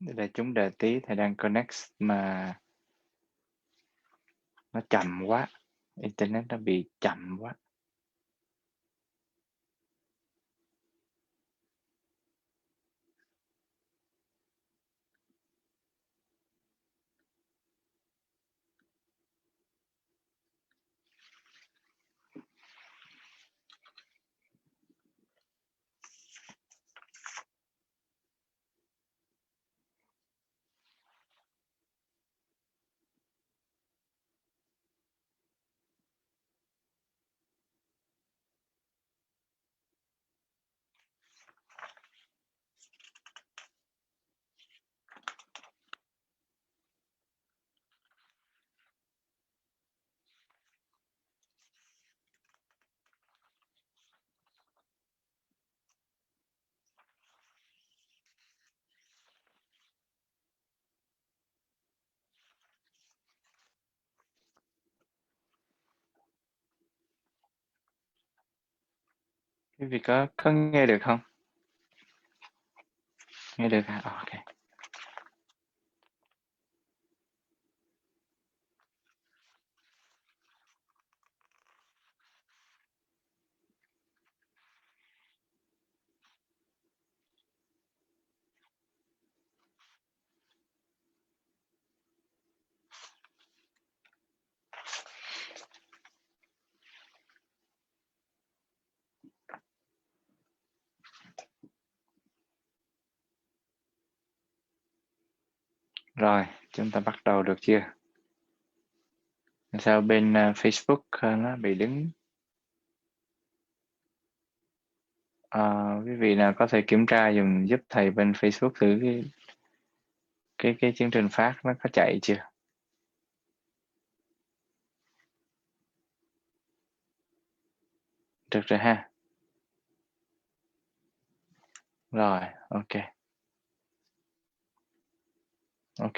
Đại chúng Đời Tí, thầy đang connect mà nó chậm quá, internet nó bị chậm quá. Quý vị có nghe được không? Nghe được hả? Ok. Rồi, chúng ta bắt đầu được chưa? Sao bên Facebook nó bị đứng? Quý vị nào có thể kiểm tra giúp thầy bên Facebook thử cái chương trình phát nó có chạy chưa? Được rồi ha. Rồi, ok. Ok.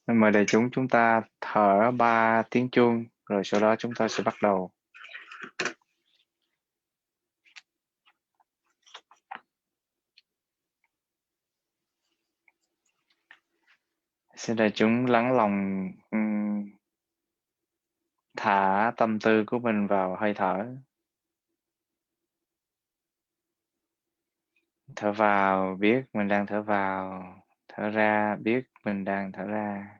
Mời đại chúng ta thở 3 tiếng chuông, rồi sau đó chúng ta sẽ bắt đầu. Xin đại chúng lắng lòng thả tâm tư của mình vào hơi thở. Thở vào biết mình đang thở vào, thở ra biết mình đang thở ra.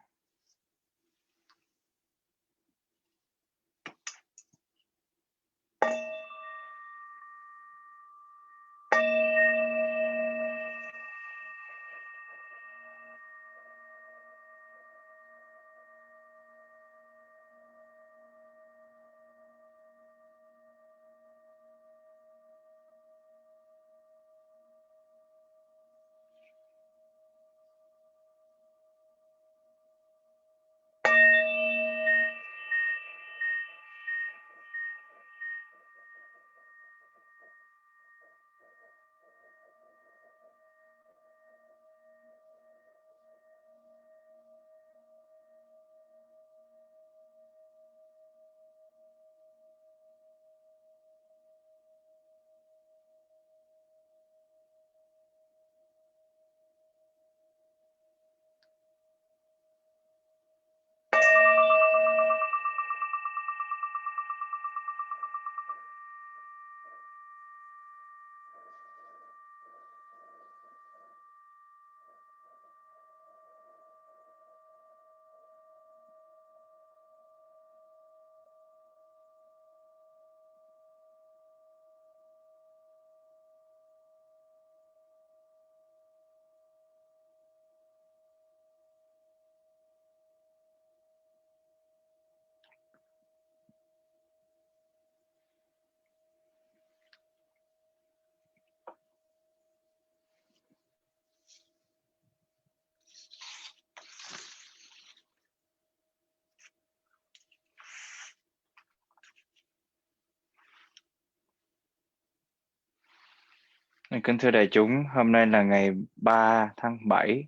Kính thưa đại chúng, hôm nay là ngày 3 tháng 7,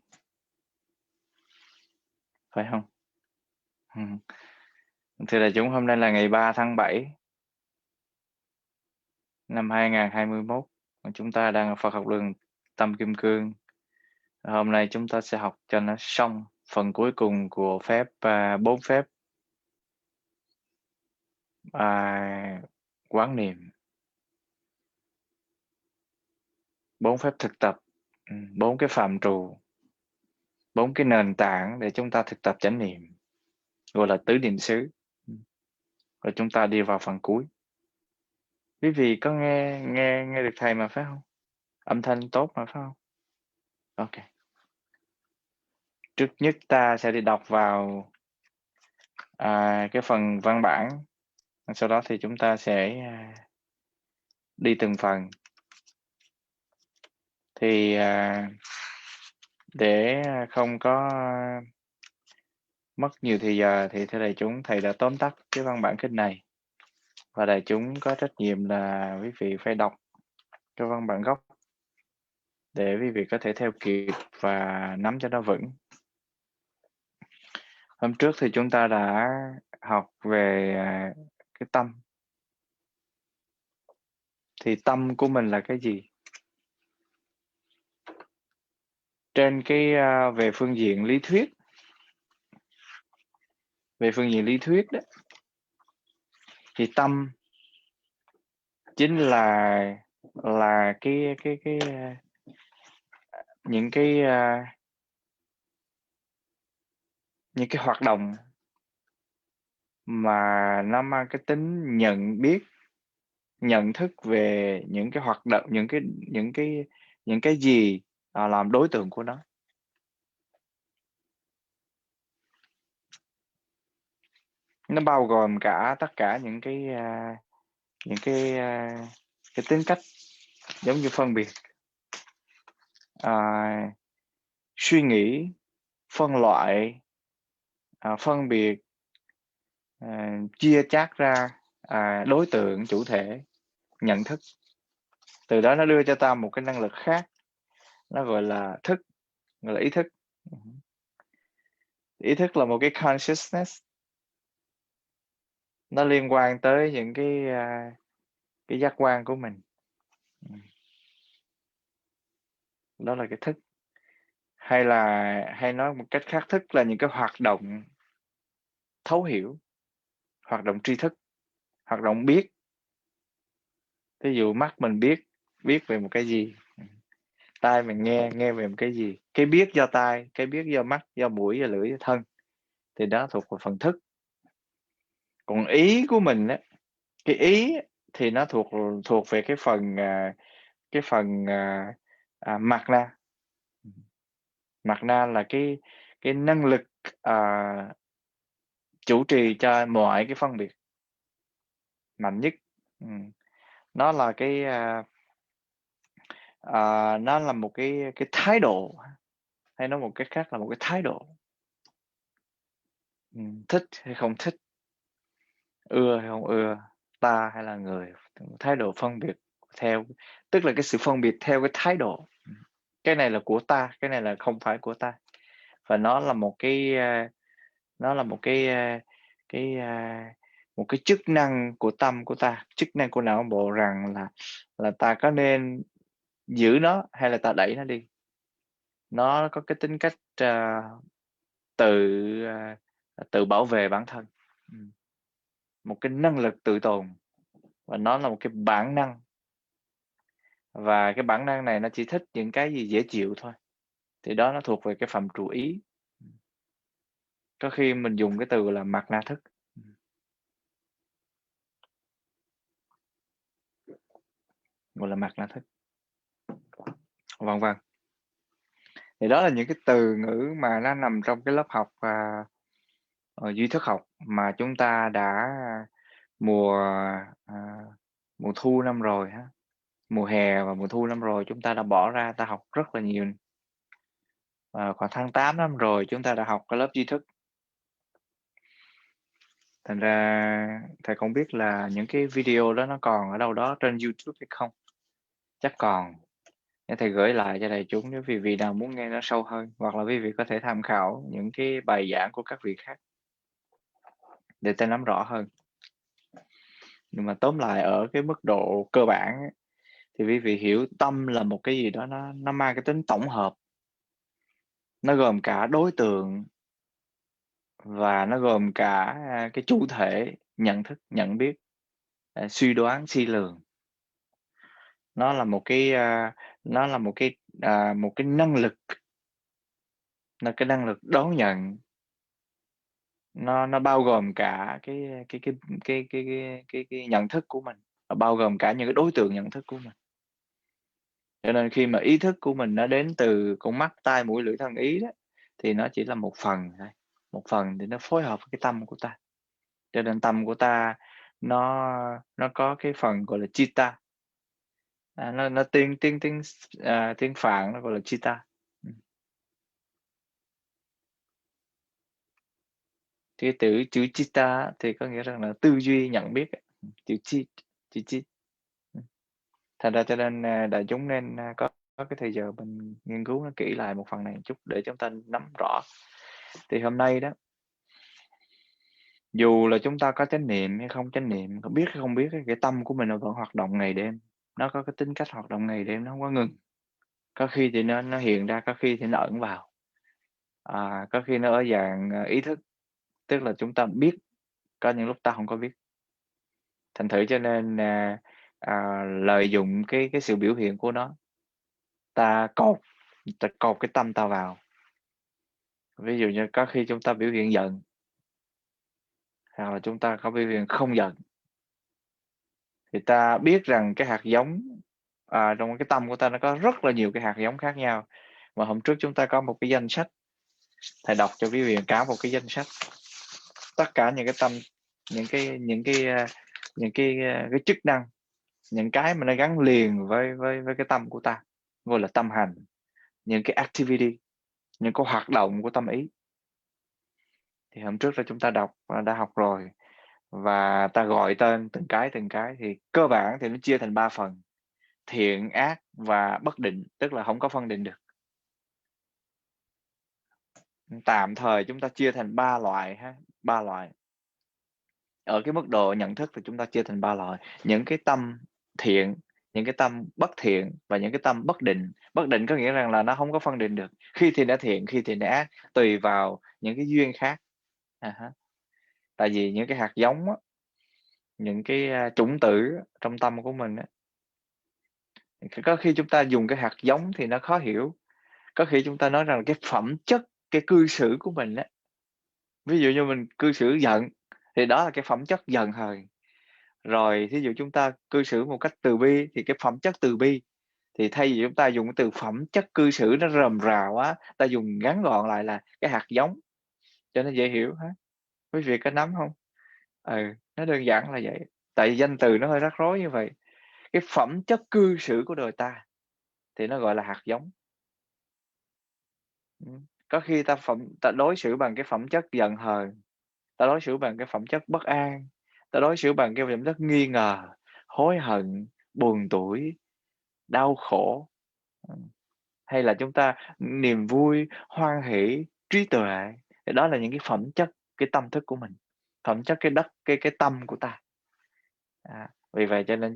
phải không? Thưa đại chúng, hôm nay là ngày 3 tháng 7 năm 2021. Chúng ta đang ở Phật học đường Tâm Kim Cương. Hôm nay chúng ta sẽ học cho nó xong phần cuối cùng của phép 4 phép quán niệm, 4 phép thực tập, 4 cái phạm trù, 4 cái nền tảng để chúng ta thực tập chánh niệm, gọi là tứ niệm xứ. Rồi chúng ta đi vào phần cuối. Quý vị có nghe được thầy mà phải không? Âm thanh tốt mà phải không? Ok. Trước nhất ta sẽ đi đọc vào cái phần văn bản, sau đó thì chúng ta sẽ đi từng phần. Thì để không có mất nhiều thời giờ thì thưa đại chúng, thầy đã tóm tắt cái văn bản kinh này, và đại chúng có trách nhiệm là quý vị phải đọc cái văn bản gốc để quý vị có thể theo kịp và nắm cho nó vững. Hôm trước thì chúng ta đã học về cái tâm. Thì tâm của mình là cái gì? Trên cái về phương diện lý thuyết, đó, thì tâm chính là những cái hoạt động mà nó mang cái tính nhận thức về những cái hoạt động, những cái gì làm đối tượng của nó. Nó bao gồm tất cả những cái tính cách, giống như phân biệt, suy nghĩ, phân loại, phân biệt, chia chác ra đối tượng, chủ thể, nhận thức. Từ đó nó đưa cho ta một cái năng lực khác, nó gọi là thức, gọi là ý thức. Ý thức là một cái consciousness, nó liên quan tới những cái giác quan của mình. Đó là cái thức, hay nói một cách khác, thức là những cái hoạt động thấu hiểu, hoạt động tri thức, hoạt động biết. Ví dụ mắt mình biết về một cái gì, tai mình nghe về một cái gì. Cái biết do tai, cái biết do mắt, do mũi, do lưỡi, do thân, thì đó thuộc vào phần thức. Còn ý của mình á, cái ý thì nó thuộc về cái phần mạt na. Mạt na là cái năng lực chủ trì cho mọi cái phân biệt mạnh nhất. Nó là nó là một cái thái độ, hay nói một cách khác là một cái thái độ. Thích hay không thích, ưa hay không ưa, ta hay là người, thái độ phân biệt theo, tức là cái sự phân biệt theo cái thái độ. Cái này là của ta, cái này là không phải của ta. Và nó là một cái chức năng của tâm của ta, chức năng của não bộ, rằng là ta có nên giữ nó hay là ta đẩy nó đi. Nó có cái tính cách tự bảo vệ bản thân, một cái năng lực tự tồn, và nó là một cái bản năng. Và cái bản năng này nó chỉ thích những cái gì dễ chịu thôi, thì đó nó thuộc về cái phạm trù ý. Có khi mình dùng cái từ là mạt na thức. Gọi là mạt na thức, vân vân. Thì đó là những cái từ ngữ mà nó nằm trong cái lớp học duy thức học mà chúng ta đã mùa thu năm rồi ha, mùa hè và mùa thu năm rồi chúng ta đã bỏ ra, ta học rất là nhiều. Khoảng tháng 8 năm rồi chúng ta đã học cái lớp duy thức. Thành ra thầy không biết là những cái video đó nó còn ở đâu đó trên YouTube hay không. Chắc còn. Để thầy gửi lại cho đại chúng nếu quý vị nào muốn nghe nó sâu hơn, hoặc là quý vị có thể tham khảo những cái bài giảng của các vị khác. để ta nắm rõ hơn. Nhưng mà tóm lại ở cái mức độ cơ bản ấy, thì quý vị hiểu tâm là một cái gì đó nó mang cái tính tổng hợp, nó gồm cả đối tượng và nó gồm cả cái chủ thể nhận thức, nhận biết, suy đoán, suy lường. Nó là một cái nó là một cái năng lực, là cái năng lực đón nhận. Nó bao gồm cả cái nhận thức của mình, nó bao gồm cả những cái đối tượng nhận thức của mình. Cho nên khi mà ý thức của mình nó đến từ con mắt, tai, mũi, lưỡi, thân, ý đó, thì nó chỉ là một phần thôi. Một phần thì nó phối hợp với cái tâm của ta. Cho nên tâm của ta nó có cái phần gọi là chitta. Nó tiếng Phạn nó gọi là chitta. Cái chữ chitta thì có nghĩa rằng là tư duy nhận biết. Chữ chi. Thành ra cho nên đại chúng nên có cái thời giờ mình nghiên cứu nó kỹ lại một phần này một chút để chúng ta nắm rõ. Thì hôm nay đó, dù là chúng ta có chánh niệm hay không chánh niệm, có biết hay không biết, cái tâm của mình nó vẫn hoạt động ngày đêm. Nó có cái tính cách hoạt động ngày đêm, nó không có ngừng. Có khi thì nó hiện ra, có khi thì nó ẩn vào. Có khi nó ở dạng ý thức, tức là chúng ta biết, có những lúc ta không có biết. Thành thử cho nên lợi dụng cái sự biểu hiện của nó, ta cột cái tâm ta vào. Ví dụ như có khi chúng ta biểu hiện giận, hoặc là chúng ta có biểu hiện không giận, thì ta biết rằng cái hạt giống trong cái tâm của ta nó có rất là nhiều cái hạt giống khác nhau. Mà hôm trước chúng ta có một cái danh sách, thầy đọc cho quý vị cả một cái danh sách tất cả những cái tâm, những cái chức năng, những cái mà nó gắn liền với cái tâm của ta, gọi là tâm hành, những cái activity, những cái hoạt động của tâm ý. Thì hôm trước là chúng ta đã học rồi, và ta gọi tên từng cái thì cơ bản thì nó chia thành 3 phần: thiện, ác và bất định, tức là không có phân định được. Tạm thời chúng ta chia thành 3 loại ha, 3 loại. Ở cái mức độ nhận thức thì chúng ta chia thành 3 loại: những cái tâm thiện, những cái tâm bất thiện và những cái tâm bất định. Bất định có nghĩa rằng là nó không có phân định được, khi thì nó thiện, khi thì nó ác, tùy vào những cái duyên khác. Tại vì những cái hạt giống á, những cái chủng tử trong tâm của mình á, có khi chúng ta dùng cái hạt giống thì nó khó hiểu. Có khi chúng ta nói rằng cái phẩm chất, cái cư xử của mình á, ví dụ như mình cư xử giận thì đó là cái phẩm chất giận hờn. Rồi thí dụ chúng ta cư xử một cách từ bi thì cái phẩm chất từ bi. Thì thay vì chúng ta dùng cái từ phẩm chất cư xử nó rườm rà quá, ta dùng ngắn gọn lại là cái hạt giống cho nó dễ hiểu ha. Quý vị có nắm không? Nó đơn giản là vậy. Tại vì danh từ nó hơi rắc rối như vậy. Cái phẩm chất cư xử của đời ta thì nó gọi là hạt giống. Có khi ta đối xử bằng cái phẩm chất giận hờn, ta đối xử bằng cái phẩm chất bất an, ta đối xử bằng cái phẩm chất nghi ngờ, hối hận, buồn tủi, đau khổ. Hay là chúng ta niềm vui, hoan hỷ, trí tuệ, thì đó là những cái phẩm chất, cái tâm thức của mình, phẩm chất cái tâm của ta. Vì vậy cho nên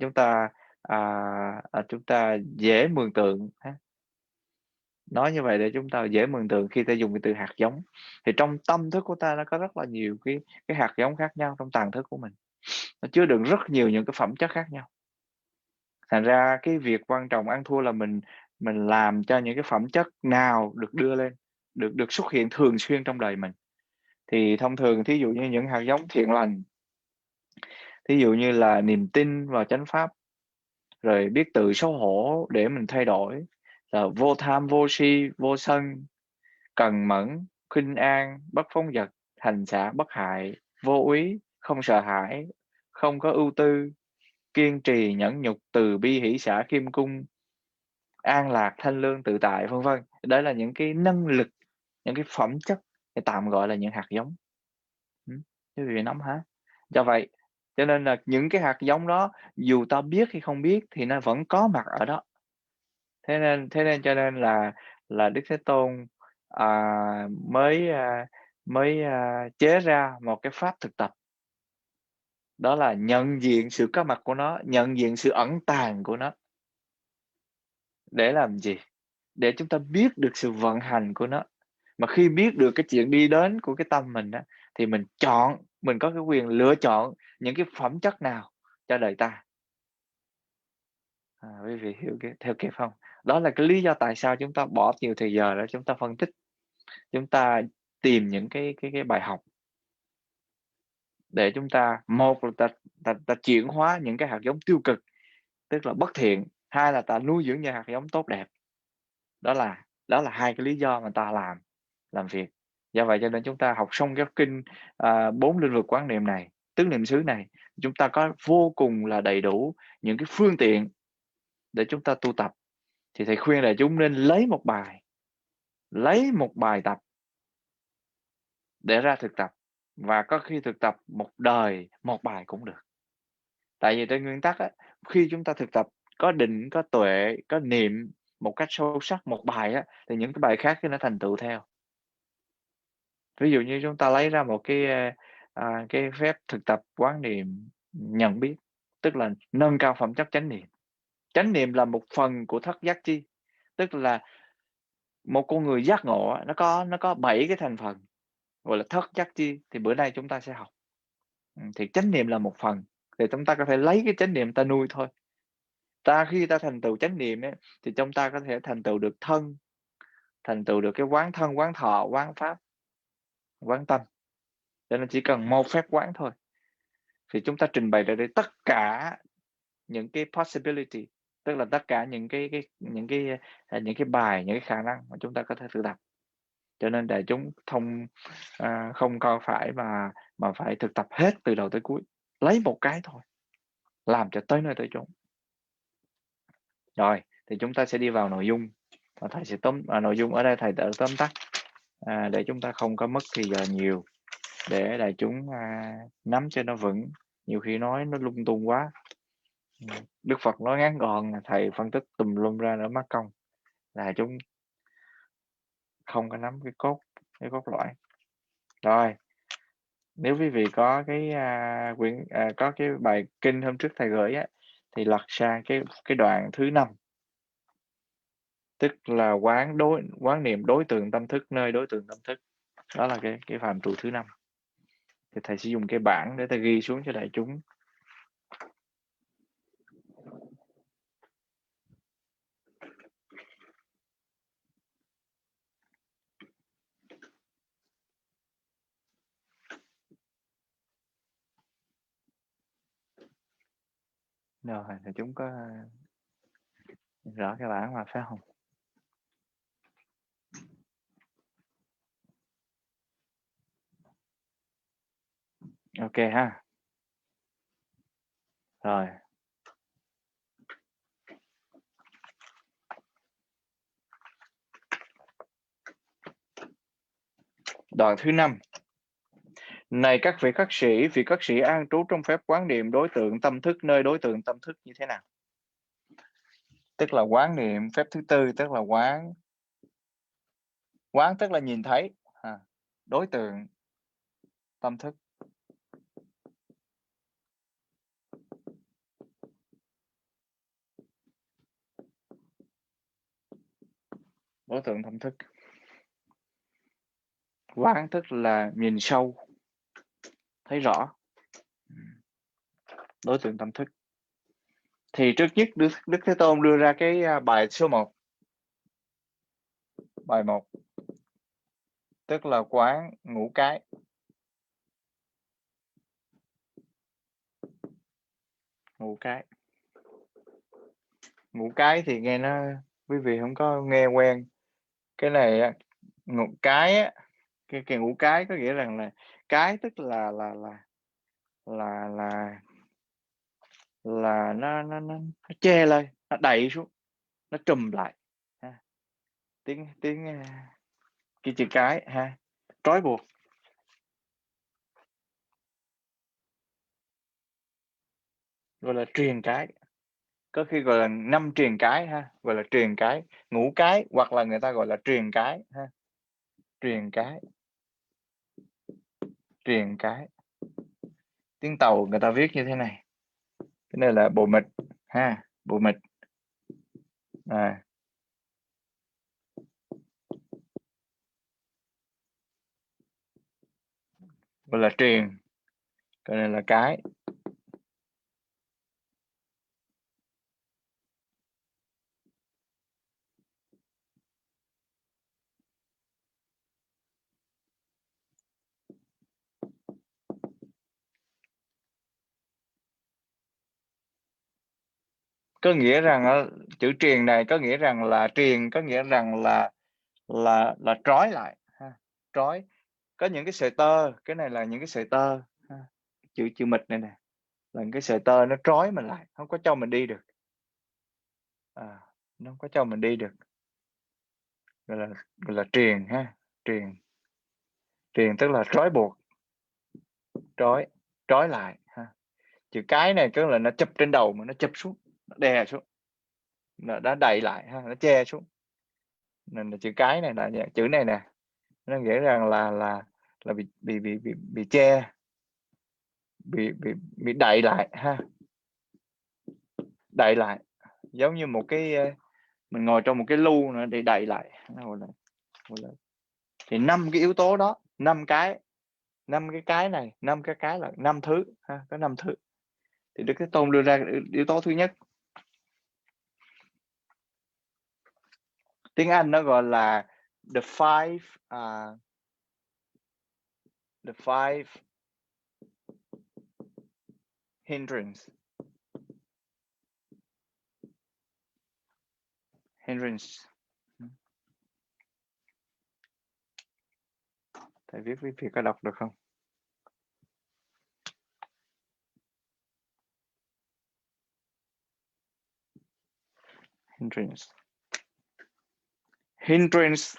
chúng ta dễ mường tượng ha. Nói như vậy để chúng ta dễ mường tượng khi ta dùng cái từ hạt giống. Thì trong tâm thức của ta nó có rất là nhiều cái hạt giống khác nhau trong tàng thức của mình. Nó chứa đựng rất nhiều những cái phẩm chất khác nhau. Thành ra cái việc quan trọng ăn thua là mình làm cho những cái phẩm chất nào được đưa lên, được xuất hiện thường xuyên trong đời mình. Thì thông thường thí dụ như những hạt giống thiện lành, thí dụ như là niềm tin vào chánh pháp, rồi biết tự xấu hổ để mình thay đổi, là vô tham, vô si, vô sân, cần mẫn, khinh an, bất phóng dật, hành xả bất hại, vô úy, không sợ hãi, không có ưu tư, kiên trì, nhẫn nhục, từ bi, hỷ xả, khiêm cung, an lạc, thanh lương, tự tại, vân vân. Đó là những cái năng lực, những cái phẩm chất để tạm gọi là những hạt giống. Quý vị nắm hả? Do vậy, cho nên là những cái hạt giống đó dù ta biết hay không biết thì nó vẫn có mặt ở đó. Thế nên cho nên là Đức Thế Tôn mới chế ra một cái pháp thực tập. Đó là nhận diện sự có mặt của nó, nhận diện sự ẩn tàng của nó. Để làm gì? Để chúng ta biết được sự vận hành của nó. Mà khi biết được cái chuyện đi đến của cái tâm mình á, thì mình có cái quyền lựa chọn những cái phẩm chất nào cho đời ta. Quý vị hiểu theo kịp không? Đó là cái lý do tại sao chúng ta bỏ nhiều thời giờ để chúng ta phân tích, chúng ta tìm những cái bài học để chúng ta, một là ta chuyển hóa những cái hạt giống tiêu cực, tức là bất thiện, hai là ta nuôi dưỡng những hạt giống tốt đẹp. Đó là hai cái lý do mà ta làm việc. Do vậy cho nên chúng ta học xong cái kinh 4 lĩnh vực quán niệm này, tứ niệm xứ này, chúng ta có vô cùng là đầy đủ những cái phương tiện để chúng ta tu tập. Thì thầy khuyên là chúng nên lấy một bài tập để ra thực tập, và có khi thực tập một đời một bài cũng được. Tại vì trên nguyên tắc á, khi chúng ta thực tập có định, có tuệ, có niệm một cách sâu sắc một bài á, thì những cái bài khác nó thành tựu theo. Ví dụ như chúng ta lấy ra một cái phép thực tập quán niệm nhận biết, tức là nâng cao phẩm chất chánh niệm. Chánh niệm là một phần của thất giác chi, tức là một con người giác ngộ nó có 7 cái thành phần, gọi là thất giác chi, thì bữa nay chúng ta sẽ học. Thì chánh niệm là một phần, thì chúng ta có thể lấy cái chánh niệm ta nuôi thôi. Khi ta thành tựu chánh niệm ấy, thì chúng ta có thể thành tựu được thân, thành tựu được cái quán thân, quán thọ, quán pháp, quán tâm. Cho nên chỉ cần một phép quán thôi, thì chúng ta trình bày ra đây tất cả những cái possibility, tức là tất cả những cái bài, những cái khả năng mà chúng ta có thể thực tập. Cho nên đại chúng không có phải mà phải thực tập hết từ đầu tới cuối, lấy một cái thôi, làm cho tới nơi tới chốn. Rồi thì chúng ta sẽ đi vào nội dung, và thầy sẽ nội dung ở đây thầy tự tóm tắt để chúng ta không có mất thời giờ nhiều, để đại chúng nắm cho nó vững. Nhiều khi nói nó lung tung quá, Đức Phật nói ngắn gọn, thầy phân tích tùm lum ra nữa mất công, là chúng không có nắm cái cốt lõi. Rồi, nếu quý vị có có cái bài kinh hôm trước thầy gửi á, thì lật sang cái đoạn thứ 5, tức là quán niệm đối tượng tâm thức nơi đối tượng tâm thức. Đó là cái phạm trù thứ 5. Thì thầy sẽ dùng cái bảng để thầy ghi xuống cho đại chúng. Rồi thì chúng có rõ cái bảng mà phải không? Ok ha. Rồi. Đoạn thứ 5. Này các vị các sĩ an trú trong phép quán niệm đối tượng tâm thức nơi đối tượng tâm thức như thế nào? Tức là quán niệm phép thứ tư, tức là quán tức là nhìn thấy đối tượng tâm thức. Đối tượng tâm thức. Quán tức là nhìn sâu, thấy rõ đối tượng tâm thức. Thì trước nhất Đức Thế Tôn đưa ra cái bài số 1. Bài 1 tức là quán ngũ cái. Ngũ cái thì nghe nó, quý vị không có nghe quen. Cái này ngũ cái á, cái ngũ cái có nghĩa rằng là cái tức là nó che lên, nó đậy xuống, nó trùm lại ha. Tiếng cái chữ cái ha, trói buộc, gọi là truyền cái. Có khi gọi là 5 truyền cái ha, gọi là truyền cái, ngũ cái, hoặc là người ta gọi là truyền cái ha. Truyền cái. Tiếng Tàu người ta viết như thế này. Cái này là bồ mịch ha, bồ mịch. Gọi là truyền, cái này là cái. Có nghĩa rằng chữ truyền này có nghĩa rằng là truyền, có nghĩa rằng là trói lại ha. Trói, có những cái sợi tơ, cái này là những cái sợi tơ ha. Chữ mịch này nè là những cái sợi tơ nó trói mình lại, không có cho mình đi được. Nó không có cho mình đi được, gọi là truyền ha. Truyền tức là trói buộc, trói lại ha. Chữ cái này tức là nó chụp trên đầu mà, nó chụp xuống, nó đè xuống, nó đậy lại ha, nó che xuống. Nên là chữ cái này là chữ này nè, nó nghĩa rằng là bị che, bị đậy lại ha. Đậy lại giống như một cái, mình ngồi trong một cái lu nữa để đậy lại, gọi là thì 5 cái yếu tố đó, 5 cái này, 5 cái là 5 thứ ha, có 5 thứ. Thì Đức Thế Tôn đưa ra yếu tố thứ nhất, tiếng Anh nó gọi là the five hindrance. Thầy viết Việt có đọc được không? Hindrance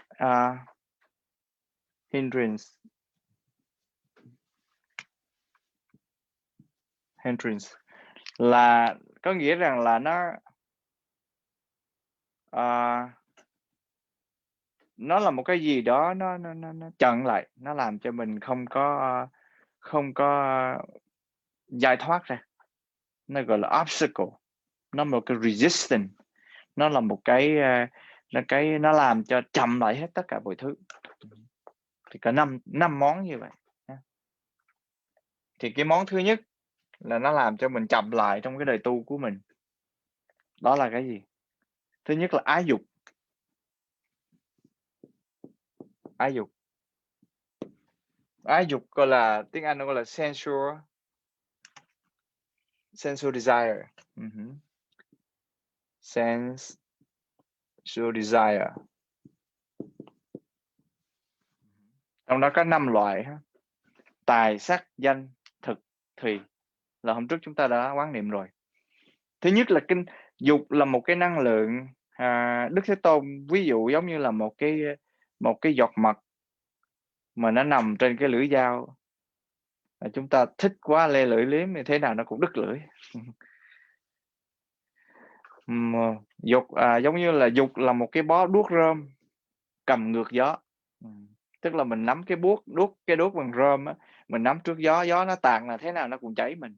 là có nghĩa rằng là nó là một cái gì đó nó chặn lại, nó làm cho mình không có giải thoát ra. Nó gọi là obstacle, nó một cái resistance, nó là một cái nó làm cho chậm lại hết tất cả mọi thứ. Thì cả năm món như vậy. Thì cái món thứ nhất là nó làm cho mình chậm lại trong cái đời tu của mình. Đó là cái gì? Thứ nhất là ái dục. Ái dục gọi là, tiếng Anh nó gọi là sensual desire. Sensual desire. Trong đó có 5 loại ha. Tài, sắc, danh, thực, thùy, là hôm trước chúng ta đã quán niệm rồi. Thứ nhất là dục là một cái năng lượng. Đức Thế Tôn ví dụ giống như là một cái giọt mật mà nó nằm trên cái lưỡi dao, chúng ta thích quá le lưỡi liếm thì thế nào nó cũng đứt lưỡi. Dục giống như là dục là một cái bó đuốc rơm cầm ngược gió. Tức là mình nắm cái đuốc bằng rơm á, mình nắm trước gió nó tàn là thế nào nó cũng cháy mình.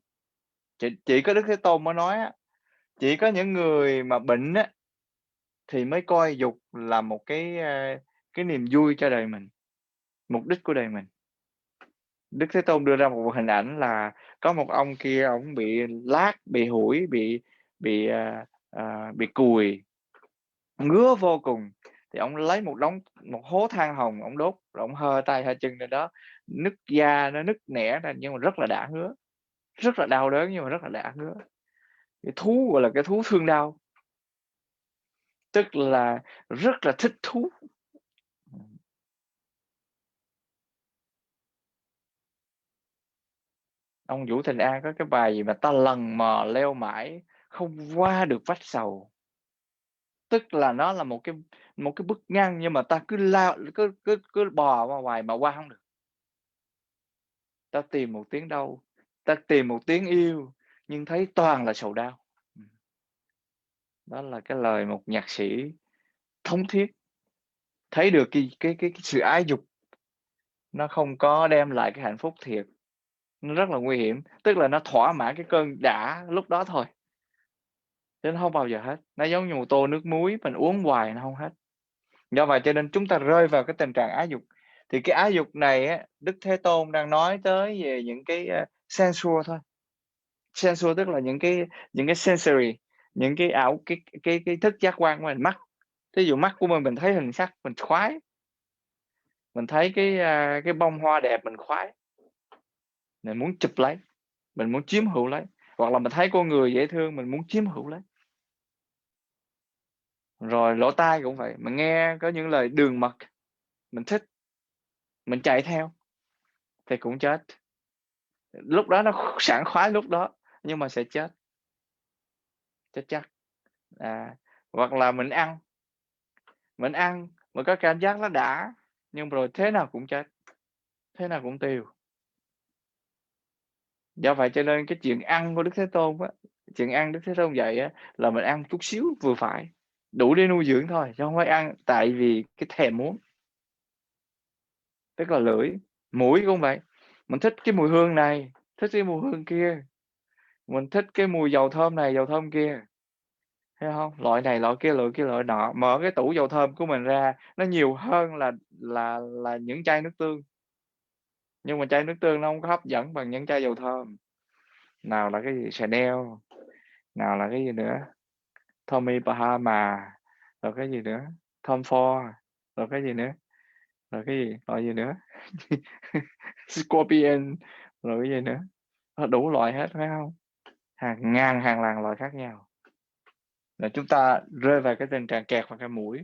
Chỉ có Đức Thế Tôn mới nói á, chỉ có những người mà bệnh á thì mới coi dục là một cái niềm vui cho đời mình, mục đích của đời mình. Đức Thế Tôn đưa ra một hình ảnh là có một ông kia, ông bị lát, bị hủi, bị cùi, ngứa vô cùng, thì ông lấy một hố than hồng, ông đốt, rồi ông hơ tay hơ chân lên đó, nứt da, nó nứt nẻ ra, nhưng mà rất là đã ngứa, rất là đau đớn nhưng mà rất là đã ngứa. Cái thú gọi là cái thú thương đau, tức là rất là thích thú. Ông Vũ Thành An có cái bài gì mà ta lần mò leo mãi không qua được vách sầu. Tức là nó là một cái bức ngăn, nhưng mà ta cứ lao, cứ bò qua hoài mà qua không được. Ta tìm một tiếng đau, ta tìm một tiếng yêu, nhưng thấy toàn là sầu đau. Đó là cái lời một nhạc sĩ thống thiết, thấy được cái sự ái dục nó không có đem lại cái hạnh phúc thiệt. nó rất là nguy hiểm, tức là nó thỏa mãn cái cơn đã lúc đó thôi, chứ nó không bao giờ hết. Nó giống như một tô nước muối mình uống hoài nó không hết. Do vậy cho nên chúng ta rơi vào cái tình trạng ái dục. Thì cái ái dục này á, Đức Thế Tôn đang nói tới về những cái sensual thôi. Sensual tức là những cái sensory, những cái cái thức giác quan của mình, mắt. Thí dụ mắt của mình thấy hình sắc mình khoái, mình thấy cái bông hoa đẹp mình khoái, mình muốn chụp lấy, mình muốn chiếm hữu lấy, hoặc là mình thấy con người dễ thương mình muốn chiếm hữu lấy. Rồi lỗ tai cũng vậy, mình nghe có những lời đường mật mình thích, mình chạy theo thì cũng chết. Lúc đó nó sảng khoái lúc đó, nhưng mà sẽ chết chắc. Hoặc là mình ăn mà có cảm giác nó đã, nhưng rồi thế nào cũng chết, thế nào cũng tiêu. Do vậy cho nên cái chuyện ăn của Đức Thế Tôn á, chuyện ăn Đức Thế Tôn dạy á, là mình ăn chút xíu vừa phải, đủ để nuôi dưỡng thôi, chứ không phải ăn tại vì cái thèm muốn. Tức là lưỡi, mũi cũng vậy, mình thích cái mùi hương này, thích cái mùi hương kia, mình thích cái mùi dầu thơm này, dầu thơm kia, thấy không? Loại này, loại kia, loại nọ, mở cái tủ dầu thơm của mình ra, nó nhiều hơn là những chai nước tương, nhưng mà chai nước tương nó không có hấp dẫn bằng những chai dầu thơm. Nào là cái gì Chanel, nào là cái gì nữa, Tommy Bahama, rồi cái gì nữa, Tom Ford, rồi cái gì nữa, rồi cái gì, loại gì nữa, Scorpion, rồi cái gì nữa, đủ loại hết, phải không? Hàng ngàn hàng ngàn loại khác nhau, là chúng ta rơi vào cái tình trạng kẹt vào cái mũi,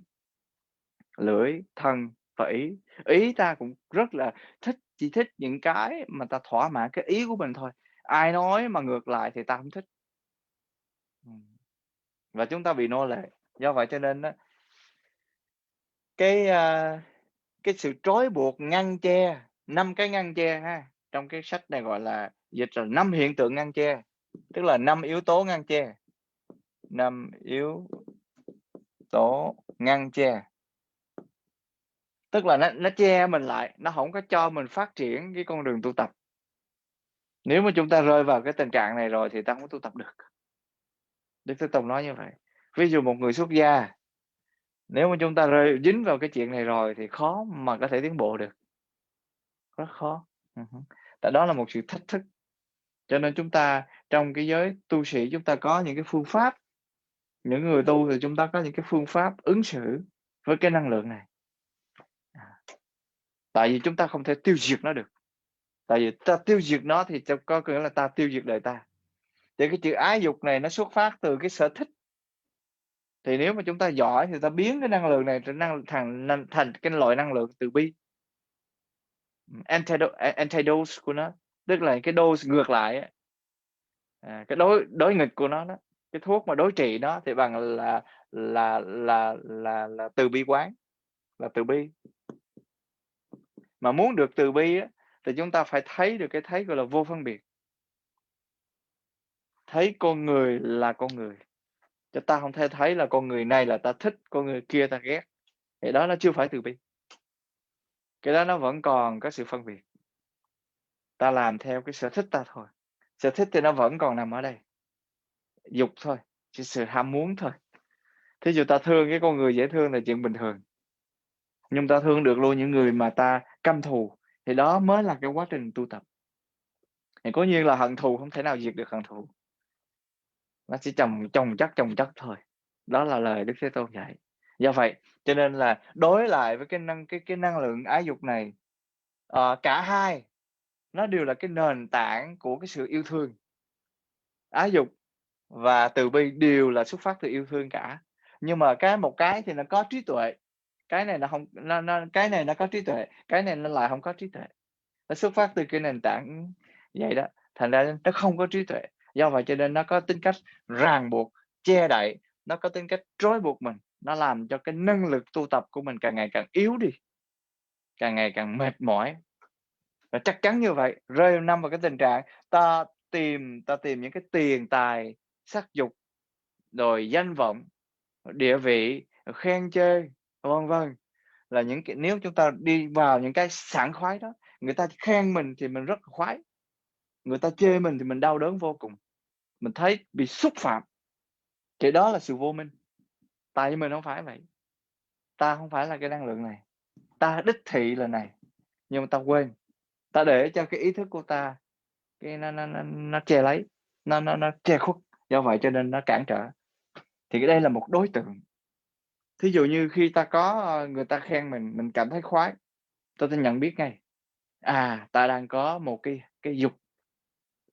lưỡi, thân và ý. Ý ta cũng rất là thích, chỉ thích những cái mà ta thỏa mãn cái ý của mình thôi, ai nói mà ngược lại thì ta không thích. Ừm, và chúng ta bị nô lệ. Do vậy cho nên á, cái, cái sự trói buộc, ngăn che, 5 cái ngăn che ha, trong cái sách này gọi là dịch là 5 hiện tượng ngăn che, tức là 5 yếu tố ngăn che, 5 yếu tố ngăn che. Tức là nó che mình lại, nó hổng có cho mình phát triển cái con đường tu tập. Nếu mà chúng ta rơi vào cái tình trạng này rồi thì ta hông có tu tập được. Đức Thế Tôn nói như vậy. Ví dụ một người xuất gia, nếu mà chúng ta dính vào cái chuyện này rồi thì khó mà có thể tiến bộ được, rất khó. Hứm. Tại đó là một sự thách thức. Cho nên chúng ta trong cái giới tu sĩ chúng ta có những cái phương pháp, những người tu thì chúng ta có những cái phương pháp ứng xử với cái năng lượng này. À, tại vì chúng ta không thể tiêu diệt nó được, tại vì ta tiêu diệt nó thì có nghĩa là ta tiêu diệt đời ta. Thì cái chữ ái dục này nó xuất phát từ cái sở thích, thì nếu mà chúng ta giỏi thì ta biến cái năng lượng này thành cái loại năng lượng từ bi. Antidote của nó, tức là cái dose ngược lại á, cái đối nghịch của nó đó, cái thuốc mà đối trị nó thì bằng là từ bi quán, là từ bi. Mà muốn được từ bi á, thì chúng ta phải thấy được cái thấy gọi là vô phân biệt. Thấy con người là con người, chứ ta không thể thấy là con người này là ta thích, con người kia ta ghét, thì đó nó chưa phải từ bi. Cái đó nó vẫn còn có sự phân biệt, ta làm theo cái sở thích ta thôi, sở thích thì nó vẫn còn nằm ở đây, dục thôi, chỉ sự ham muốn thôi. Thí dụ ta thương cái con người dễ thương là chuyện bình thường, nhưng ta thương được luôn những người mà ta căm thù, thì đó mới là cái quá trình tu tập. Thì cố nhiên là hận thù không thể nào diệt được hận thù, nó chỉ chồng chất thôi. Đó là lời Đức Thế Tôn dạy. Do vậy, cho nên là đối lại với cái năng lượng ái dục này, cả hai nó đều là cái nền tảng của cái sự yêu thương. Ái dục và từ bi đều là xuất phát từ yêu thương cả. Nhưng mà một cái thì nó có trí tuệ, cái này nó hông cái này nó có trí tuệ, cái này nó lại không có trí tuệ. Nó xuất phát từ cái nền tảng vậy đó, thành ra nó không có trí tuệ. Do vậy cho nên nó có tính cách ràng buộc, che đậy, nó có tính cách trói buộc mình, nó làm cho cái năng lực tu tập của mình càng ngày càng yếu đi, càng ngày càng mệt mỏi. Và chắc chắn như vậy, rơi vào cái tình trạng ta tìm những cái tiền tài, sắc dục, rồi danh vọng, địa vị, khen chê, vân vân, là những cái nếu chúng ta đi vào những cái sảng khoái đó, người ta khen mình thì mình rất là khoái, người ta chê mình thì mình đau đớn vô cùng, mình thấy bị xúc phạm, thì đó là sự vô minh. Tại vì mình hông phải vậy, ta hông phải là cái năng lượng này, ta đích thị là này, nhưng mà ta quên, ta để cho cái ý thức của ta cái nó che lấy, nó che khuất, do vậy cho nên nó cản trở. Thì cái đây là một đối tượng. Thí dụ như khi ta có, người ta khen mình cảm thấy khoái, tôi sẽ nhận biết ngay, ta đang có một cái dục,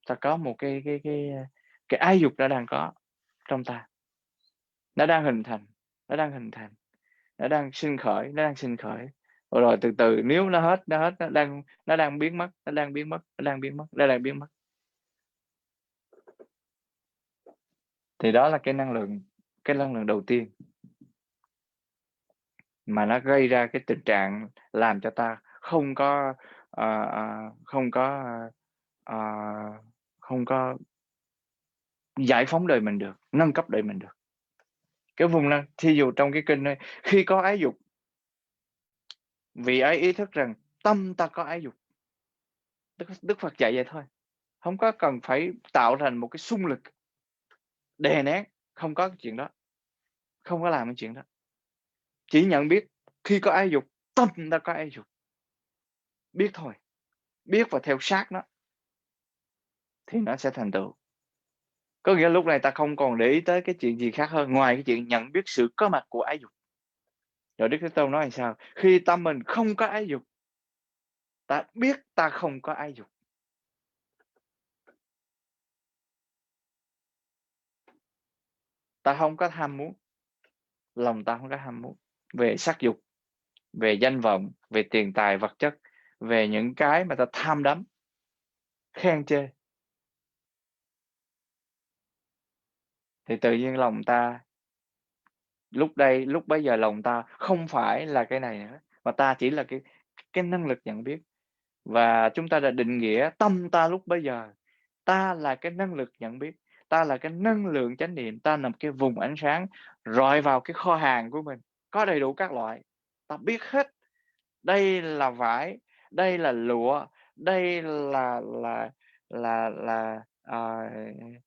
ta có một cái ái dục nó đang có trong ta, nó đang hình thành, nó đang hình thành, nó đang sinh khởi. Rồi từ từ nếu nó hết, nó đang biến mất, nó đang biến mất, nó đang biến mất, nó đang biến mất. Thì đó là cái năng lượng đầu tiên mà nó gây ra cái tình trạng làm cho ta không có, không có, ờ, không có giải phóng đời mình được, nâng cấp đời mình được. Cái vùng năng thí dụ trong cái kinh này, khi có ái dục, vị ấy ý thức rằng tâm ta có ái dục. Đức Phật dạy vậy thôi, không có cần phải tạo thành một cái xung lực, đè nén, không có cái chuyện đó, không có làm cái chuyện đó. Chỉ nhận biết khi có ái dục, tâm ta có ái dục, biết thôi, biết và theo sát nó thì nó sẽ thành tựu. Có nghĩa lúc này ta không còn để ý tới cái chuyện gì khác hơn ngoài cái chuyện nhận biết sự có mặt của ái dục. Rồi Đức Thế Tôn nói làm sao? Khi tâm mình không có ái dục, ta biết ta không có ái dục. Ta không có ham muốn, lòng ta không có ham muốn về sắc dục, về danh vọng, về tiền tài vật chất, về những cái mà ta tham đắm, khen chê. Thì tự nhiên lòng ta lúc bấy giờ lòng ta không phải là cái này nữa, mà ta chỉ là cái năng lực nhận biết. Và chúng ta đã định nghĩa tâm ta lúc bấy giờ, ta là cái năng lực nhận biết, ta là cái năng lượng chánh niệm, ta là một cái vùng ánh sáng rọi vào cái kho hàng của mình, có đầy đủ các loại. Ta biết hết, đây là vải, đây là lụa, đây là,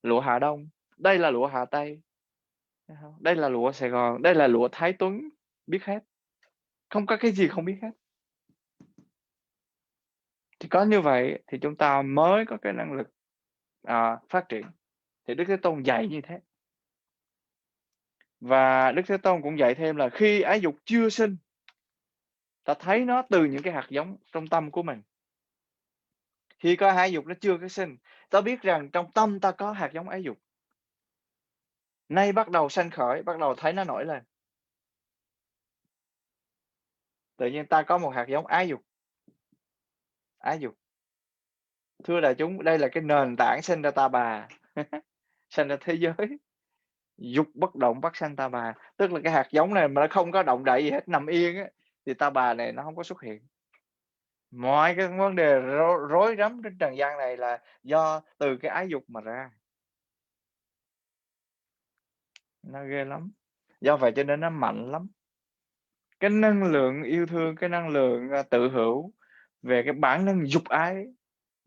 lụa Hà Đông, đây là lụa Hà Tây, thấy hông? Đây là lụa Sài Gòn, đây là lụa Thái Tuấn, biết hết, không có cái gì không biết hết. Thì có như vậy thì chúng ta mới có cái năng lực, phát triển. Thì Đức Thế Tôn dạy như thế. Và Đức Thế Tôn cũng dạy thêm là khi ái dục chưa sinh, ta thấy nó từ những cái hạt giống trong tâm của mình. Khi có ái dục nó chưa có sinh, ta biết rằng trong tâm ta có hạt giống ái dục. Nay bắt đầu sanh khởi, bắt đầu thấy nó nổi lên. Tự nhiên ta có một hạt giống ái dục. Ái dục. Thưa đại chúng, đây là cái nền tảng sinh ra ta bà, sinh ra thế giới. Dục bất động bất sanh ta bà, tức là cái hạt giống này mà nó không có động đậy gì hết, nằm yên á, thì ta bà này nó không có xuất hiện. Mọi cái vấn đề rối rắm trên trần gian này là do từ cái ái dục mà ra. Nó ghê lắm, do vậy cho nên nó mạnh lắm. Cái năng lượng yêu thương, cái năng lượng, tự hữu về cái bản năng dục ái,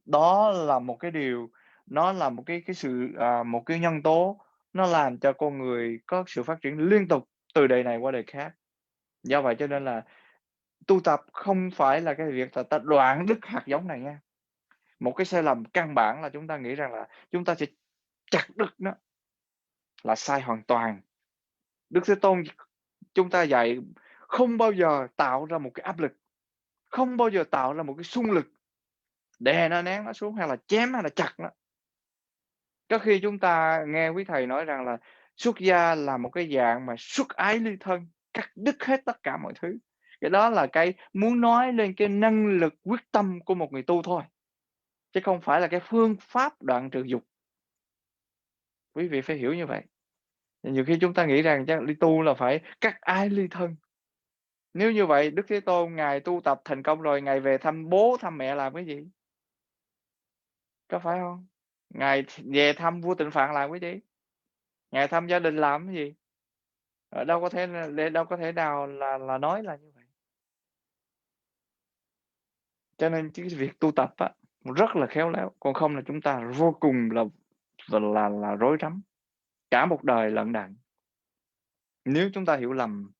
đó là một cái điều, nó là một cái sự, một cái nhân tố, nó làm cho con người có sự phát triển liên tục từ đời này qua đời khác. Do vậy cho nên là tu tập không phải là cái việc là ta đoạn đứt hạt giống này nha. Một cái sai lầm căn bản là chúng ta nghĩ rằng là chúng ta sẽ chặt đứt nó, là sai hoàn toàn. Đức Thế Tôn chúng ta dạy không bao giờ tạo ra một cái áp lực, không bao giờ tạo ra một cái xung lực, đè nó, nén nó xuống hay là chém hay là chặt nó. Có khi chúng ta nghe quý thầy nói rằng là xuất gia là một cái dạng mà xuất ái ly thân, cắt đứt hết tất cả mọi thứ. Cái đó là cái muốn nói lên cái năng lực quyết tâm của một người tu thôi, chứ không phải là cái phương pháp đoạn trừ dục. Quý vị phải hiểu như vậy. Nhiều khi chúng ta nghĩ rằng chắc đi tu là phải cắt ái ly thân. Nếu như vậy Đức Thế Tôn Ngài tu tập thành công rồi, Ngài về thăm bố, thăm mẹ làm cái gì? Có phải hông? Ngài về thăm vua Tịnh Phạn làm cái gì? Ngài thăm gia đình làm cái gì? Đâu có thể nào là nói là như vậy. Cho nên cái việc tu tập á, rất là khéo léo, còn không là chúng ta vô cùng là rối rắm, cả một đời lận đận nếu chúng ta hiểu lầm.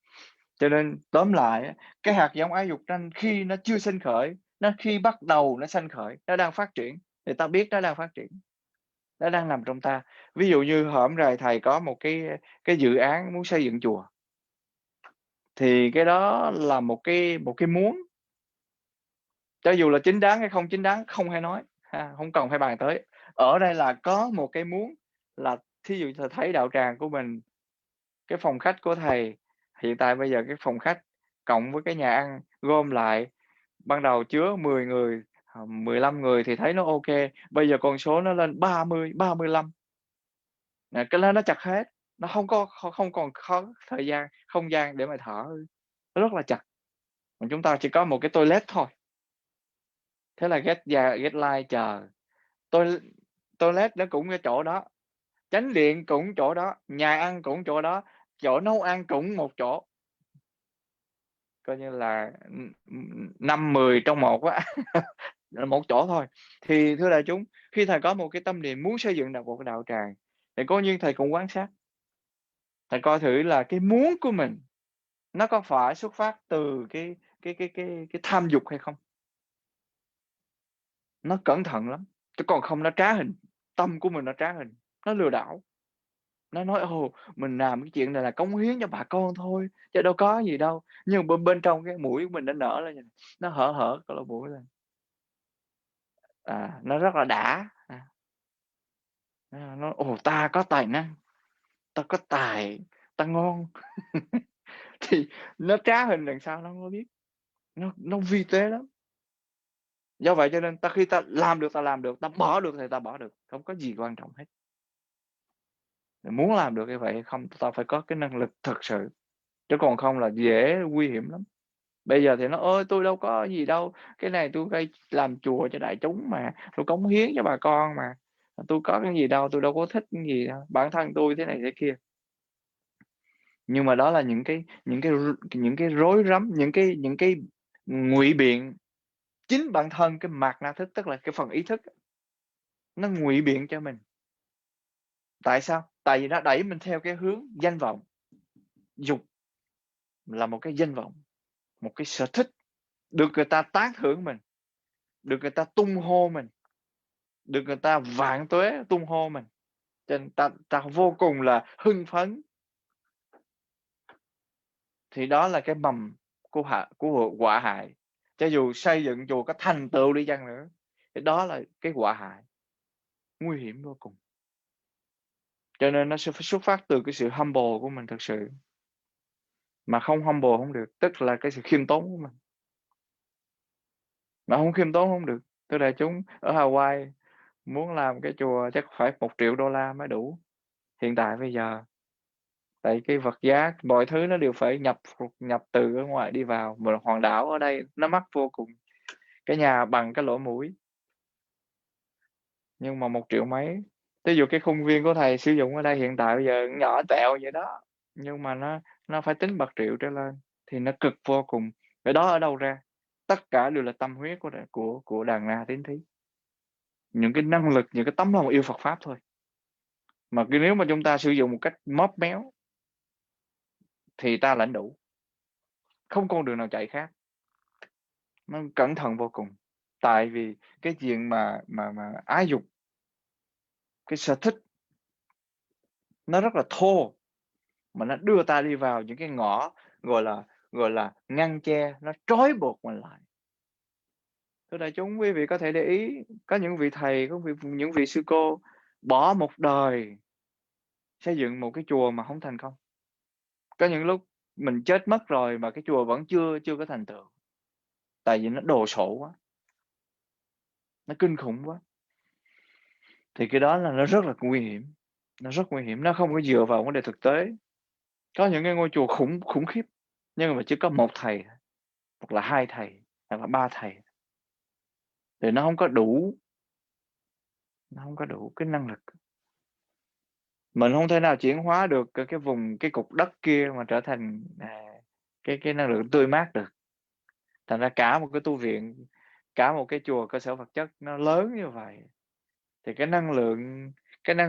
Cho nên tóm lại á, cái hạt giống ái dục khi nó chưa sinh khởi, nó khi bắt đầu nó sanh khởi, nó đang phát triển, thì ta biết nó đang phát triển, nó đang nằm trong ta. Ví dụ như hổm rày thầy có một cái dự án muốn xây dựng chùa, thì cái đó là một cái muốn, cho dù là chính đáng hay không chính đáng không hay nói ha, không cần phải bàn tới. Ở đây là có một cái muốn, là thí dụ thầy thấy đạo tràng của mình, cái phòng khách của thầy hiện tại bây giờ, cái phòng khách cộng với cái nhà ăn gom lại, ban đầu chứa 10 người, 15 người thì thấy nó ok, bây giờ con số nó lên 30, 35. Cái đó nó chật hết, nó không còn thời gian, không gian để mà thở, nó rất là chật. Mà chúng ta chỉ có một cái toilet thôi, thế là get line chờ. Toilet nó cũng ở chỗ đó, chánh điện cũng chỗ đó, nhà ăn cũng chỗ đó, chỗ nấu ăn cũng một chỗ, coi như là 5-10 trong một á. Là một chỗ thôi. Thì thưa đại chúng, khi thầy có một cái tâm niệm muốn xây dựng một cái đạo tràng, thì cố nhiên thầy cũng quan sát, thầy coi thử là cái muốn của mình nó có phải xuất phát từ cái tham dục hay không. Nó cẩn thận lắm, chứ còn không nó trá hình, tâm của mình nó trá hình, nó lừa đảo. Nó nói: "Ồ, mình làm cái chuyện này là cống hiến cho bà con thôi, chứ đâu có gì đâu." Nhưng bên trong cái mũi của mình nó nở lên, nó hở hở cái lỗ mũi lên, nó rất là đã, nó nói: "Ồ, ta có tài năng, ta có tài, ta ngon." Thì nó trá hình đằng sau nó hông có biết, nó vi tế lắm. Do vậy cho nên khi ta làm được ta làm được, ta bỏ được thì ta bỏ được, không có gì quan trọng hết. Muốn làm được như vậy hay không, ta phải có cái năng lực thực sự, chứ còn không là dễ nguy hiểm lắm. Bây giờ thì nó: "Ôi, tôi đâu có gì đâu, cái này tôi gây làm chùa cho đại chúng mà, tôi cống hiến cho bà con mà, tôi có cái gì đâu, tôi đâu có thích cái gì đâu, bản thân tôi thế này thế kia." Nhưng mà đó là những cái rối rắm, những cái ngụy biện. Chính bản thân cái mạt na thức, tức là cái phần ý thức, nó ngụy biện cho mình. Tại sao? Tại vì nó đẩy mình theo cái hướng danh vọng. Dục là một cái danh vọng, một cái sở thích, được người ta tán thưởng mình, được người ta tung hô mình, được người ta vạn tuế tung hô mình, cho nên ta vô cùng là hưng phấn. Thì đó là cái mầm của quả hại. Cho dù xây dựng chùa có thành tựu đi chăng nữa, thì đó là cái quả hại, nguy hiểm vô cùng. Cho nên nó sẽ phải xuất phát từ cái sự humble của mình thực sự, mà không humble hông được, tức là cái sự khiêm tốn của mình, mà hông khiêm tốn hông được. Thưa đại chúng, ở Hawaii muốn làm cái chùa chắc phải $1.000.000 mới đủ, hiện tại bây giờ. Tại cái vật giá mọi thứ nó đều phải nhập từ ở ngoài đi vào, mà hòn đảo ở đây nó mắc vô cùng, cái nhà bằng cái lỗ mũi, nhưng mà 1.000.000 mấy. Thí dụ cái khuôn viên của thầy sử dụng ở đây hiện tại bây giờ nhỏ tẹo vậy đó, nhưng mà nó phải tính bạc triệu trở lên, thì nó cực vô cùng. Cái đó ở đâu ra? Tất cả đều là tâm huyết của đàn na tín thí, những cái năng lực, những cái tấm lòng yêu Phật pháp thôi. Mà nếu mà chúng ta sử dụng một cách móp méo thì ta lãnh đủ, không con đường nào chạy khác. Nó cẩn thận vô cùng, tại vì cái chuyện mà ái dục, cái sở thích nó rất là thô, mà nó đưa ta đi vào những cái ngõ, gọi là, ngăn che, nó trói buộc mình lại. Thưa đại chúng, quý vị có thể để ý, có những vị thầy, những vị sư cô bỏ một đời xây dựng một cái chùa mà hổng thành công. Có những lúc mình chết mất rồi mà cái chùa vẫn chưa có thành tựu, tại vì nó đồ sộ quá, nó kinh khủng quá. Thì cái đó là nó rất là nguy hiểm, nó rất nguy hiểm, nó không có dựa vào vấn đề thực tế. Có những cái ngôi chùa khủng khiếp, nhưng mà chỉ có 1 thầy, hoặc là 2 thầy, hoặc là 3 thầy, thì nó hông có đủ cái năng lực. Mình hông thể nào chuyển hóa được cái cục đất kia mà trở thành, cái năng lượng tươi mát được. Thành ra cả một cái tu viện cả một cái chùa cơ sở vật chất nó lớn như vậy, thì cái năng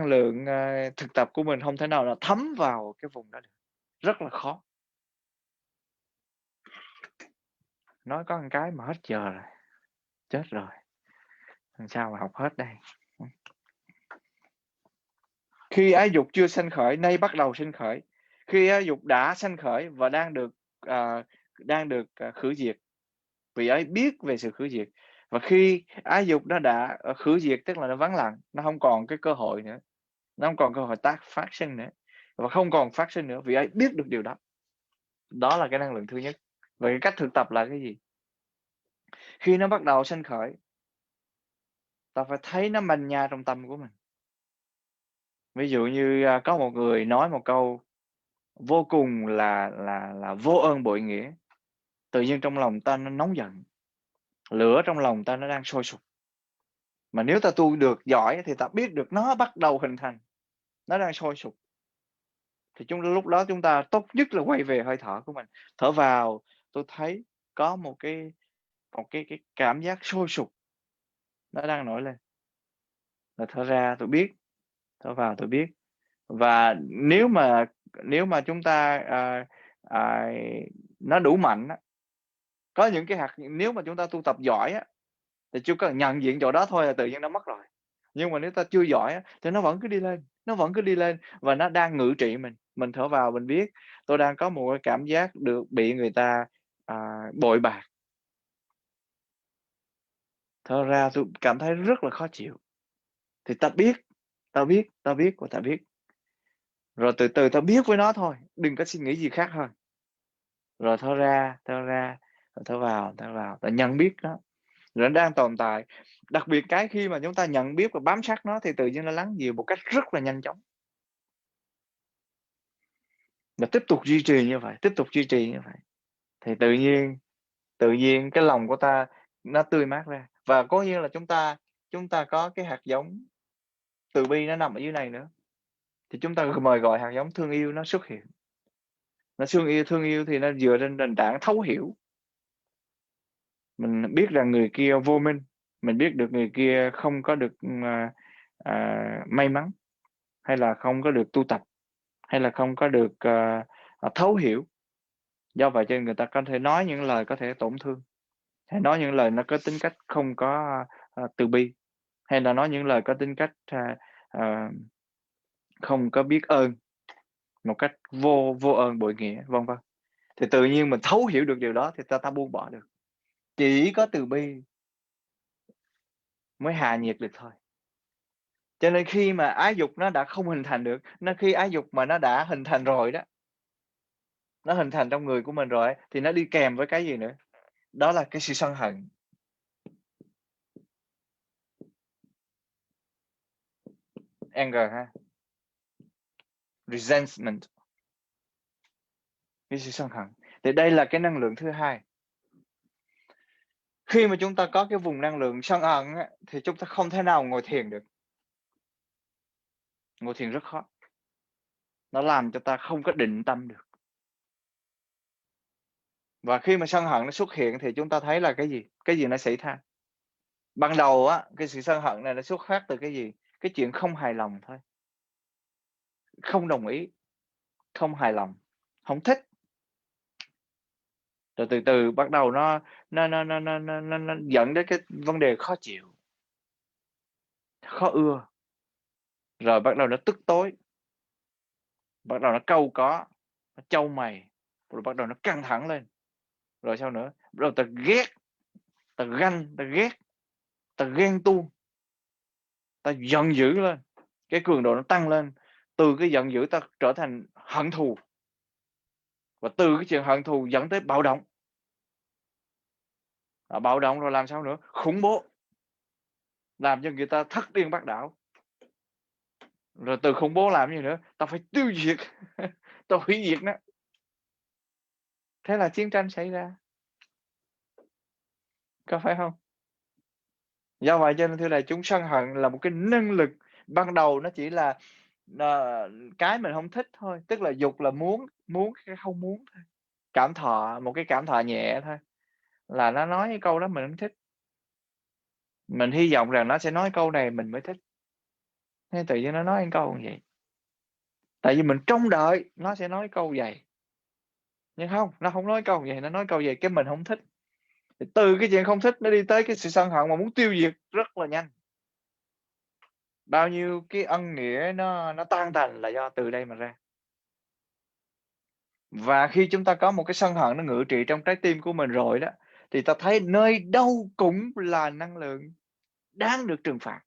lượng, thực tập của mình không thể nào là thấm vào cái vùng đó được, rất là khó. Nói có một cái mà hết giờ rồi, chết rồi, làm sao mà học hết đây. Khi ái dục chưa sanh khởi, nay bắt đầu sinh khởi. Khi ái dục đã sanh khởi và đang được khử diệt, vì ấy biết về sự khử diệt. Và khi ái dục nó đã khử diệt, tức là nó vắng lặng, nó không còn cái cơ hội nữa, nó không còn cơ hội phát sinh nữa, và không còn phát sinh nữa, vì ấy biết được điều đó. Đó là cái năng lượng thứ nhất. Và cái cách thực tập là cái gì? Khi nó bắt đầu sanh khởi, ta phải thấy nó manh nha trong tâm của mình. Ví dụ như có một người nói một câu vô cùng là vô ơn bội nghĩa, tự nhiên trong lòng ta nó nóng giận, lửa trong lòng ta nó đang sôi sục. Mà nếu ta tu được giỏi thì ta biết được nó bắt đầu hình thành, nó đang sôi sục, thì lúc đó chúng ta tốt nhất là quay về hơi thở của mình. Thở vào, tôi thấy có một cái cảm giác sôi sục nó đang nổi lên. Rồi thở ra tôi biết, thở vào tôi biết. Và nếu mà chúng ta à, nó đủ mạnh á, có những cái hạt, nếu mà chúng ta tu tập giỏi á, thì chỉ cần nhận diện chỗ đó thôi là tự nhiên nó mất rồi. Nhưng mà nếu ta chưa giỏi á, thì nó vẫn cứ đi lên, nó vẫn cứ đi lên, và nó đang ngự trị mình. Mình thở vào mình biết tôi đang có một cái cảm giác được bị người ta bội bạc. Thở ra tôi cảm thấy rất là khó chịu. Thì ta biết, và ta biết. Rồi từ từ ta biết với nó thôi, đừng có suy nghĩ gì khác hơn. Rồi thở ra, rồi thở vào, ta nhận biết nó, rồi nó đang tồn tại. Đặc biệt cái khi mà chúng ta nhận biết và bám sát nó thì tự nhiên nó lắng dịu một cách rất là nhanh chóng. Và tiếp tục duy trì như vậy, thì tự nhiên cái lòng của ta nó tươi mát ra. Và có như là chúng ta có cái hạt giống từ bi nó nằm ở dưới này nữa, thì chúng ta mời gọi hạt giống thương yêu nó xuất hiện. Nó thương yêu thì nó dựa trên nền tảng thấu hiểu. Mình biết rằng người kia vô minh, mình biết được người kia không có được may mắn, hay là không có được tu tập, hay là không có được thấu hiểu. Do vậy cho nên người ta có thể nói những lời có thể tổn thương, hay nói những lời nó có tính cách không có từ bi, hay là nói những lời có tính cách không có biết ơn, một cách vô ơn bội nghĩa, vân vân. Thì tự nhiên mình thấu hiểu được điều đó thì ta buông bỏ được. Chỉ có từ bi mới hạ nhiệt được thôi. Cho nên khi mà ái dục nó đã không hình thành được, khi ái dục mà nó đã hình thành rồi đó, nó hình thành trong người của mình rồi ấy, thì nó đi kèm với cái gì nữa? Đó là cái sự sân hận. Anger ha, resentment, cái sự sân hận. Thì đây là cái năng lượng thứ hai. Khi mà chúng ta có cái vùng năng lượng sân hận á, thì chúng ta không thể nào ngồi thiền được. Ngồi thiền rất khó. Nó làm cho ta không có định tâm được. Và khi mà sân hận nó xuất hiện thì chúng ta thấy là cái gì? Cái gì nó xảy ra? Ban đầu á, cái sự sân hận này nó xuất phát từ cái gì? Cái chuyện không hài lòng thôi. Không đồng ý, không hài lòng, không thích. Rồi từ từ bắt đầu nó dẫn đến cái vấn đề khó chịu, khó ưa. Rồi bắt đầu nó tức tối, bắt đầu nó cau có, nó chau mày, rồi bắt đầu nó căng thẳng lên. Rồi sao nữa? Bắt đầu ta ghét, ta ganh, ta ghét, ta ghen tuông, ta giận dữ lên. Cái cường độ nó tăng lên. Từ cái giận dữ ta trở thành hận thù. Và từ cái chuyện hận thù dẫn tới bạo động. Bạo động rồi làm sao nữa? Khủng bố, làm cho người ta thất điên bát đảo. Rồi từ khủng bố làm gì nữa? Tao phải tiêu diệt, tao hủy diệt nó. Thế là chiến tranh xảy ra. Có phải không? Do vậy cho nên thưa đại chúng, sân hận là một cái năng lực. Ban đầu nó chỉ là cái mình không thích thôi. Tức là dục là muốn cái không muốn thôi. Cảm thọ, một cái cảm thọ nhẹ thôi, là nó nói cái câu đó mình không thích. Mình hy vọng rằng nó sẽ nói câu này mình mới thích, thế tự nhiên nó nói câu như vậy, tại vì mình trông đợi nó sẽ nói câu vậy, nhưng không, nó không nói câu vậy, nó nói câu vậy cái mình không thích. Thì từ cái chuyện không thích nó đi tới cái sự sân hận mà muốn tiêu diệt rất là nhanh. Bao nhiêu cái ân nghĩa nó tan tành là do từ đây mà ra. Và khi chúng ta có một cái sân hận nó ngự trị trong trái tim của mình rồi đó, thì ta thấy nơi đâu cũng là năng lượng đáng được trừng phạt,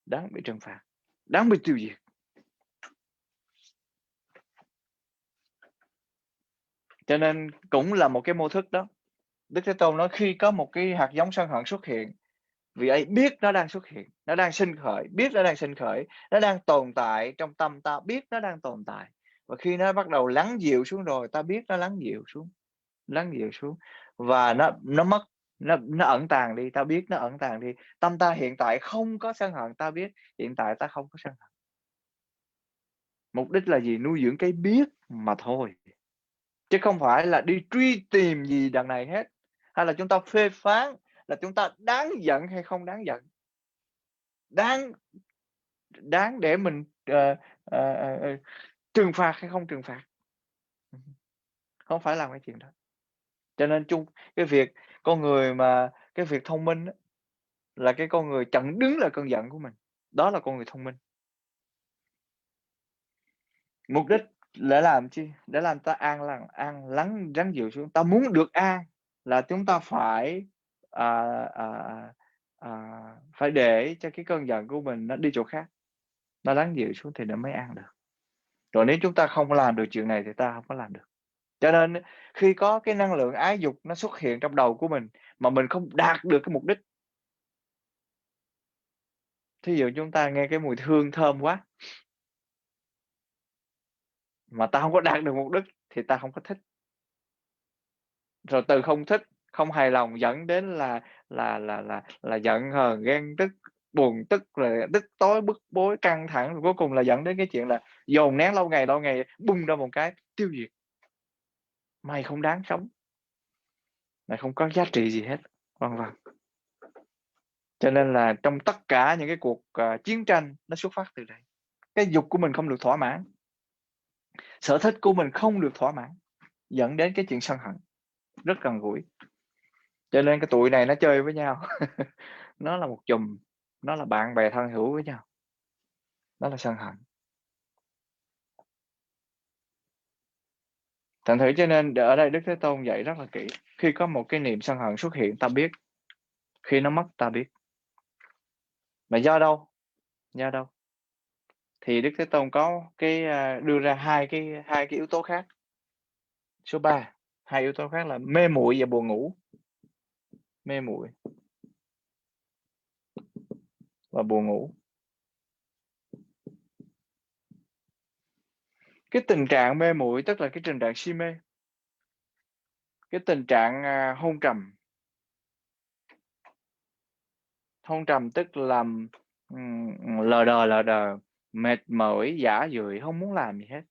đáng bị trừng phạt, đáng bị tiêu diệt. Cho nên cũng là một cái mô thức đó. Đức Thế Tôn nói khi có một cái hạt giống sân hận xuất hiện, vị ấy biết nó đang xuất hiện, nó đang sinh khởi, biết nó đang sinh khởi, nó đang tồn tại trong tâm ta, biết nó đang tồn tại. Và khi nó bắt đầu lắng dịu xuống rồi, ta biết nó lắng dịu xuống, lắng dịu xuống, và nó mất, nó ẩn tàng đi, ta biết nó ẩn tàng đi. Tâm ta hiện tại không có sân hận, ta biết hiện tại ta không có sân hận. Mục đích là gì? Nuôi dưỡng cái biết mà thôi, chứ không phải là đi truy tìm gì đằng này hết, hay là chúng ta phê phán là chúng ta đáng giận hay không đáng giận, đáng đáng để mình trừng phạt hay không trừng phạt. Không phải làm cái chuyện đó. Cho nên cái việc con người mà cái việc thông minh á, là cái con người chặn đứng lại cơn giận của mình, đó là con người thông minh. Mục đích để làm chi? Để làm ta an lắng ráng dịu xuống. Ta muốn được an là chúng ta phải, à, à, à, phải để cho cái cơn giận của mình nó đi chỗ khác, nó lắng dịu xuống thì nó mới an được. Rồi nếu chúng ta không làm được chuyện này thì ta không có làm được. Cho nên khi có cái năng lượng ái dục nó xuất hiện trong đầu của mình mà mình không đạt được cái mục đích, thí dụ chúng ta nghe cái mùi hương thơm quá mà ta không có đạt được mục đích thì ta không có thích. Rồi từ không thích, không hài lòng dẫn đến là giận hờn, ghen tức, buồn tức, rồi tức tối, bức bối, căng thẳng, rồi cuối cùng là dẫn đến cái chuyện là dồn nén lâu ngày bung ra một cái tiêu diệt. Mày không đáng sống, mày không có giá trị gì hết, vân vân. Cho nên là trong tất cả những cái cuộc chiến tranh nó xuất phát từ đây. Cái dục của mình không được thỏa mãn, sở thích của mình không được thỏa mãn, dẫn đến cái chuyện sân hận rất gần gũi. Cho nên cái tụi này nó chơi với nhau nó là một chùm, nó là bạn bè thân hữu với nhau, đó là sân hận. Thành thử cho nên ở đây Đức Thế Tôn dạy rất là kỹ. Khi có một cái niềm sân hận xuất hiện ta biết, khi nó mất ta biết. Mà do đâu? Do đâu? Thì Đức Thế Tôn có cái đưa ra hai cái yếu tố khác. Số 3, hai yếu tố khác là mê muội và buồn ngủ. Mê muội và buồn ngủ. Cái tình trạng mê muội tức là cái tình trạng si mê. Cái tình trạng hôn trầm. Hôn trầm tức là lờ đờ, mệt mỏi, dã rời, không muốn làm gì hết.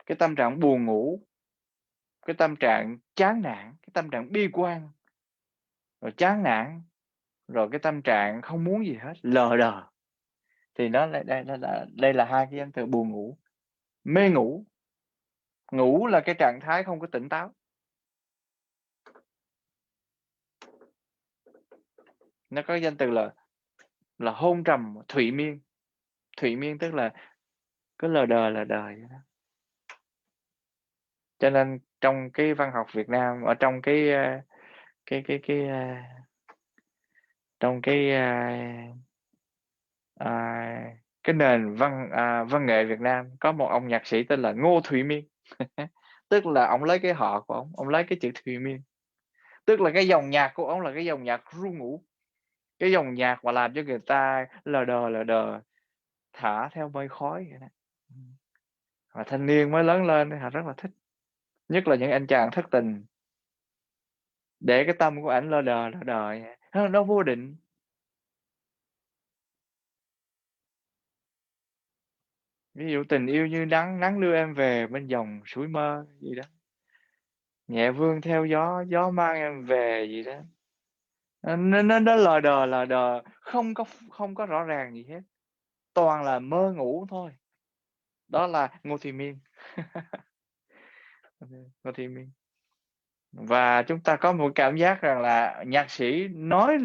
Cái tâm trạng buồn ngủ, cái tâm trạng chán nản, cái tâm trạng bi quan, rồi chán nản, rồi cái tâm trạng không muốn gì hết, lờ đờ. Thì nó lại đây là hai cái danh từ buồn ngủ. Mê ngủ, ngủ là cái trạng thái không có tỉnh táo. Nó có danh từ là hôn trầm, thụy miên. Thụy miên tức là cứ lờ đờ vậy đó. Cho nên trong cái văn học Việt Nam, ở trong cái trong cái nền văn nghệ Việt Nam có một ông nhạc sĩ tên là Ngô Thụy Miên. Tức là ông lấy cái họ của ông lấy cái chữ Thụy Miên, tức là cái dòng nhạc của ông là cái dòng nhạc ru ngủ, cái dòng nhạc mà làm cho người ta lờ đờ thả theo mây khói vậy đó. Và thanh niên mới lớn lên họ rất là thích, nhất là những anh chàng thất tình, để cái tâm của ảnh lờ đờ vậy. Nó vô định. Ví dụ tình yêu như nắng, nắng đưa em về bên dòng suối mơ gì đó. nhẹ vương theo gió, gió mang em về gì đó. Nó lờ đờ, không có rõ ràng gì hết, toàn là mơ ngủ thôi. Đó là Ngô Thị Miên. Ngô Thị Miên. Và chúng ta có một cảm giác rằng là nhạc sĩ nói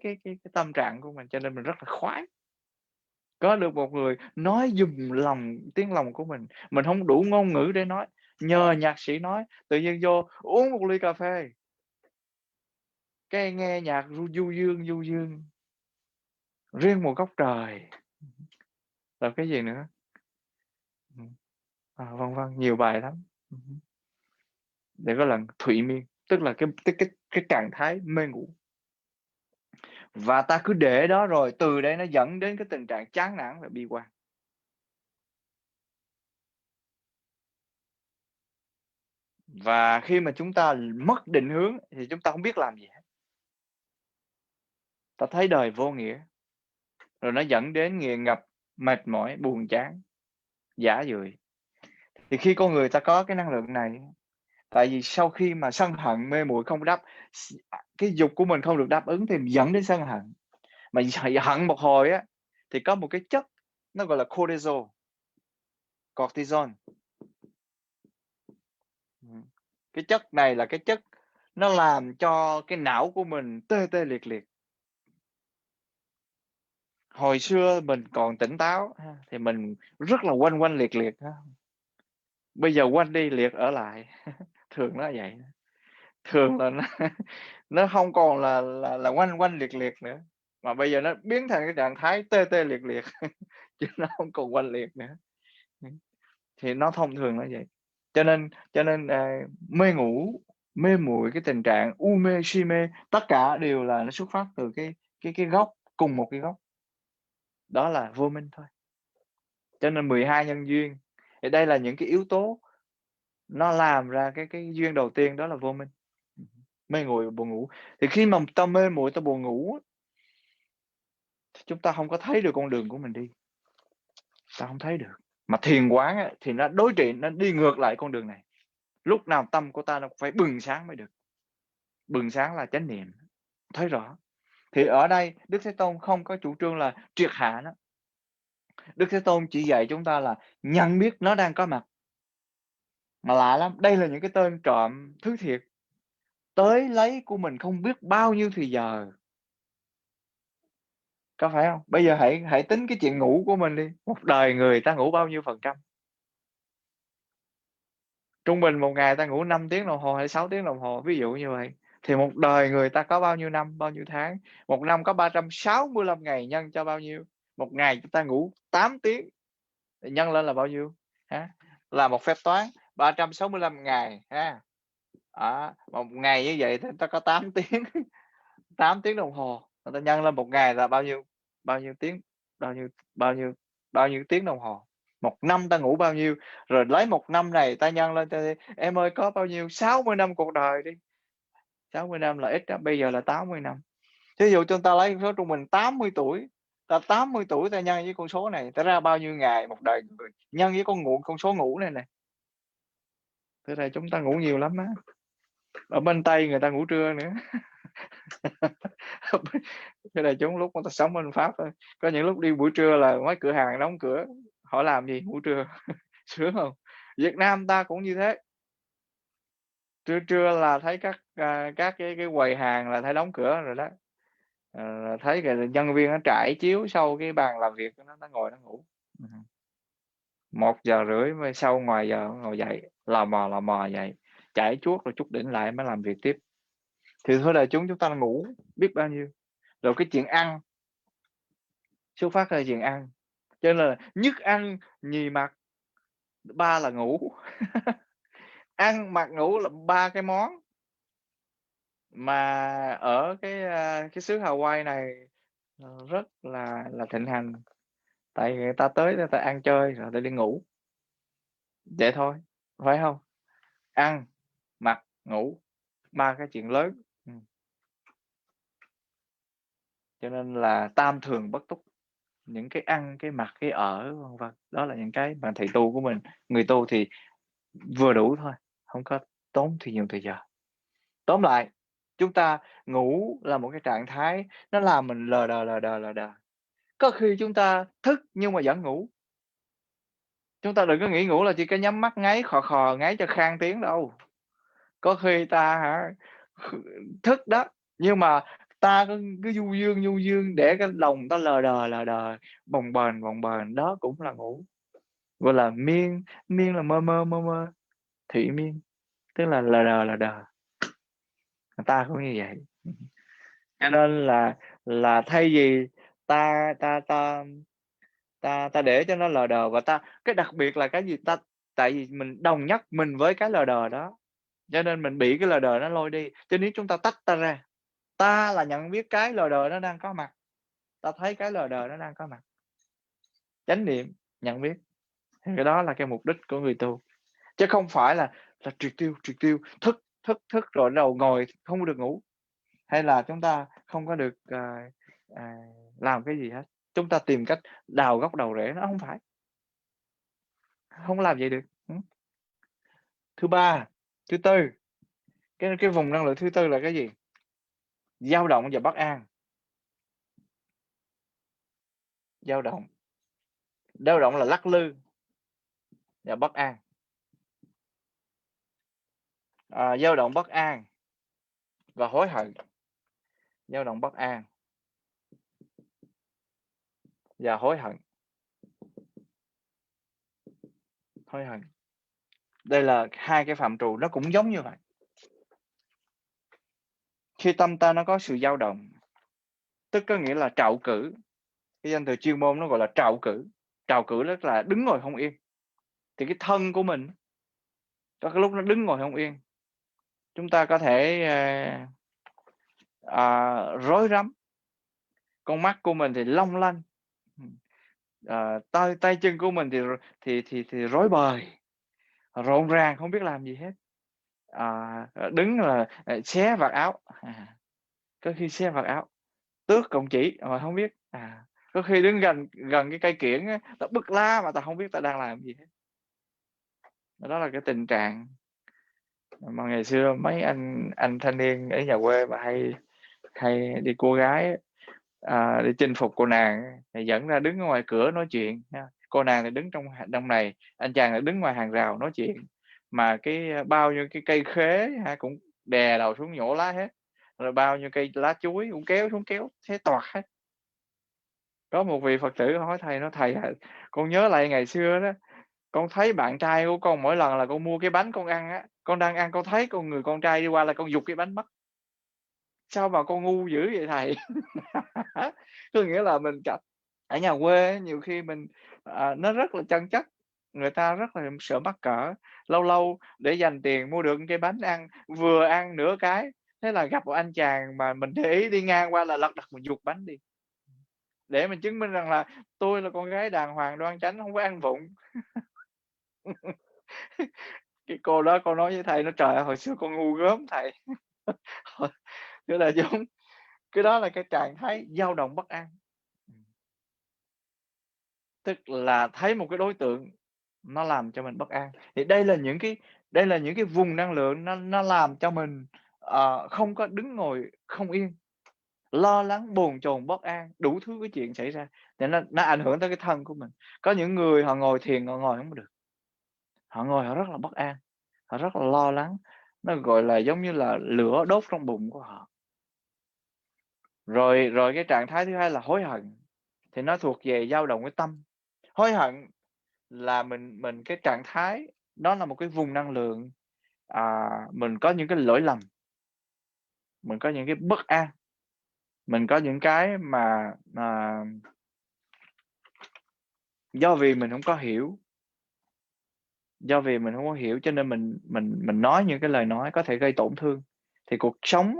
cái tâm trạng của mình, cho nên mình rất là khoái. Có được một người nói giùm tiếng lòng của mình không đủ ngôn ngữ để nói, nhờ nhạc sĩ nói, tự nhiên vô uống một ly cà phê, cái nghe nhạc du dương, riêng một góc trời, rồi cái gì nữa? Ừm, vân vân, nhiều bài lắm. Để có lần thụy miên, tức là cái trạng thái mê ngủ. Và ta cứ để đó rồi từ đây nó dẫn đến cái tình trạng chán nản và bi quan. Và khi mà chúng ta mất định hướng thì chúng ta không biết làm gì hết. Ta thấy đời vô nghĩa, rồi nó dẫn đến nghiện ngập, mệt mỏi, buồn chán, dã rời. Thì khi con người ta có cái năng lượng này, tại vì sau khi mà sân hận, mê muội không đáp cái dục của mình không được đáp ứng thì dẫn đến sân hận. Mà hận một hồi á, thì có một cái chất nó gọi là cortisol. Cái chất này là cái chất nó làm cho cái não của mình tê tê liệt liệt. Hồi xưa mình còn tỉnh táo ha, thì mình rất là oanh oanh liệt liệt ha. Bây giờ oanh đi liệt ở lại, thường nó vậy. Thường là nó nó hông còn là oanh oanh liệt liệt nữa, mà bây giờ nó biến thành cái trạng thái tê tê liệt liệt, chứ nó hông còn oanh liệt nữa. Thì nó thông thường là vậy. Cho nên, mê ngủ, mê muội, cái tình trạng u mê, si mê, tất cả đều là nó xuất phát từ cái gốc, cùng một cái gốc, đó là vô minh thôi. Cho nên 12 nhân duyên, thì đây là những cái yếu tố nó làm ra cái duyên đầu tiên, đó là vô minh. Mê muội, buồn ngủ. Thì khi mà ta mê muội, ta buồn ngủ á, thì chúng ta hông có thấy được con đường của mình đi, ta hông thấy được. Mà thiền quán á, thì nó đối trị, nó đi ngược lại con đường này. Lúc nào tâm của ta nó cũng phải bừng sáng mới được. Bừng sáng là chánh niệm, thấy rõ. Thì ở đây Đức Thế Tôn không có chủ trương là triệt hạ nó. Đức Thế Tôn chỉ dạy chúng ta là nhận biết nó đang có mặt. Mà lạ lắm, đây là những cái tên trộm thứ thiệt, tới lấy của mình không biết bao nhiêu thì giờ, có phải hông? Bây giờ hãy hãy tính cái chuyện ngủ của mình đi, một đời người ta ngủ bao nhiêu phần trăm? Trung bình một ngày ta ngủ 5 tiếng đồng hồ hay 6 tiếng đồng hồ, ví dụ như vậy, thì một đời người ta có bao nhiêu năm, bao nhiêu tháng? Một năm có 365 ngày nhân cho bao nhiêu? Một ngày chúng ta ngủ 8 tiếng thì nhân lên là bao nhiêu? Ha, là một phép toán, 365 ngày ha. Đó, một ngày như vậy thì ta có 8 tiếng, 8 tiếng đồng hồ, người ta nhân lên một ngày là bao nhiêu? Bao nhiêu tiếng? Bao nhiêu bao nhiêu bao nhiêu tiếng đồng hồ? Một năm ta ngủ bao nhiêu? Rồi lấy một năm này ta nhân lên ta "Em ơi có bao nhiêu? 60 năm cuộc đời đi." 60 năm là ít đó, bây giờ là 80 năm. Thí dụ chúng ta lấy con số trung bình 80 tuổi, ta 80 tuổi ta nhân với con số này, ta ra bao nhiêu ngày một đời người, nhân với con số ngủ này nè. Thế là chúng ta ngủ nhiều lắm á. Ở bên Tây người ta ngủ trưa nữa. Cái này chúng lúc người ta sống bên Pháp thôi. Có những lúc đi buổi trưa là mấy cửa hàng đóng cửa, họ làm gì? Ngủ trưa, sướng hông? Việt Nam ta cũng như thế. Trưa trưa là thấy các cái quầy hàng là thấy đóng cửa rồi đó. Thấy nhân viên nó trải chiếu sau cái bàn làm việc nó ngồi nó ngủ. 1:30 mới sau ngoài giờ ngồi dậy, lò mò dậy, chải chuốt rồi trút đỉnh lại mới làm việc tiếp. Thì thôi đại chúng ta ngủ biết bao nhiêu. Rồi cái chuyện ăn, xuất phát từ chuyện ăn, cho nên là nhất ăn, nhì mặc, ba là ngủ. Ăn, mặc, ngủ là 3 cái món mà ở cái xứ Hawaii này, rất là thịnh hành, tại người ta tới người ta ăn chơi rồi ta đi ngủ. Vậy thôi, phải hông? Ăn, mặc, ngủ, 3 cái chuyện lớn. Cho nên là tam thường bất túc, những cái ăn, cái mặc, cái ở, vân vân, đó là những cái mà thầy tu của mình, người tu thì vừa đủ thôi, không có tốn thì nhiều thời giờ. Tóm lại, chúng ta ngủ là một cái trạng thái nó làm mình lờ đờ. Có khi chúng ta thức nhưng mà vẫn ngủ. Chúng ta đừng có nghĩ ngủ là chỉ có nhắm mắt ngáy khò khò, ngáy cho khang tiếng đâu. Có khi ta hả, thức đó, nhưng mà ta cứ du dương để cái lòng ta lờ đờ, bồng bềnh, đó cũng là ngủ. Gọi là miên, miên là mơ mơ, thủy miên, tức là lờ đờ. Người ta cũng như vậy. Cho nên là thay vì ta ta ta ta để cho nó lờ đờ và cái đặc biệt là cái gì ta, tại vì mình đồng nhất mình với cái lờ đờ đó, cho nên mình bị cái lờ đờ nó lôi đi. Cho nên chúng ta tách ta ra, ta là nhận biết cái lờ đờ nó đang có mặt, ta thấy cái lờ đờ nó đang có mặt, chánh niệm nhận biết. Thì cái đó là cái mục đích của người tu, chứ không phải là triệt tiêu, thức rồi đầu ngồi không được ngủ, hay là chúng ta không có được à, làm cái gì hết, chúng ta tìm cách đào gốc đầu rễ, nó không phải, không làm vậy được. Thứ ba, thứ tư, cái vùng năng lượng thứ tư là cái gì? Dao động và bất an. Dao động là lắc lư và bất an. Dao động bất an và hối hận. Dao động bất an và hối hận. Đây là hai cái phạm trù nó cũng giống như vậy. Khi tâm ta nó có sự dao động, tức có nghĩa là trạo cử. Cái danh từ chuyên môn nó gọi là trạo cử. Trạo cử tức là đứng ngồi không yên. Thì cái thân của mình có cái lúc nó đứng ngồi không yên, chúng ta có thể rối rắm, con mắt của mình thì long lanh, tay chân của mình thì rối bời, rộn ràng không biết làm gì hết. Đứng là xé vạt áo, có khi xé vạt áo, tước cọng chỉ mà không biết, có khi đứng gần cái cây kiển á, ta bứt lá mà ta không biết ta đang làm gì hết. Đó là cái tình trạng mà ngày xưa mấy anh thanh niên ở nhà quê mà hay đi cua gái, đi chinh phục cô nàng thì dẫn ra đứng ở ngoài cửa nói chuyện nha. Cô nàng thì đứng trong này, anh chàng thì đứng ngoài hàng rào nói chuyện, mà bao nhiêu cái cây khế cũng đè đầu xuống nhổ lá hết, rồi bao nhiêu cây lá chuối cũng kéo xuống kéo thế toạc hết. Có một vị Phật tử hỏi thầy, nói thầy con nhớ lại ngày xưa đó, con thấy bạn trai của con mỗi lần là con mua cái bánh con ăn á, con đang ăn con thấy người con trai đi qua là con giục cái bánh mất. Sao mà con ngu dữ vậy thầy? Có nghĩa là mình ở nhà quê nhiều khi mình nó rất là chân chất, người ta rất là sợ mắc cỡ, lâu lâu để dành tiền mua được cái bánh ăn, vừa ăn nửa cái, thế là gặp một anh chàng mà mình để ý đi ngang qua là lật đật mình giục bánh đi, để mình chứng minh rằng là tôi là con gái đàng hoàng đoan chánh, không có ăn vụng. Cái cô đó cô nói với thầy, nó trời ơi, hồi xưa con ngu gớm thầy. Tức là giống cái đó là cái trạng thái dao động bất an. Tức là thấy một cái đối tượng nó làm cho mình bất an. Thì đây là những cái vùng năng lượng nó làm cho mình không có đứng ngồi không yên, lo lắng, bồn chồn, bất an, đủ thứ cái chuyện xảy ra. Thì nó ảnh hưởng tới cái thân của mình. Có những người họ ngồi thiền họ ngồi không được. Họ ngồi họ rất là bất an, họ rất là lo lắng. Nó gọi là giống như là lửa đốt trong bụng của họ. Rồi cái trạng thái thứ hai là hối hận. Thì nó thuộc về dao động cái tâm. Hối hận là mình cái trạng thái đó là một cái vùng năng lượng, mình có những cái lỗi lầm, mình có những cái bất an, mình có những cái mà do vì mình không có hiểu, cho nên mình nói những cái lời nói có thể gây tổn thương. Thì cuộc sống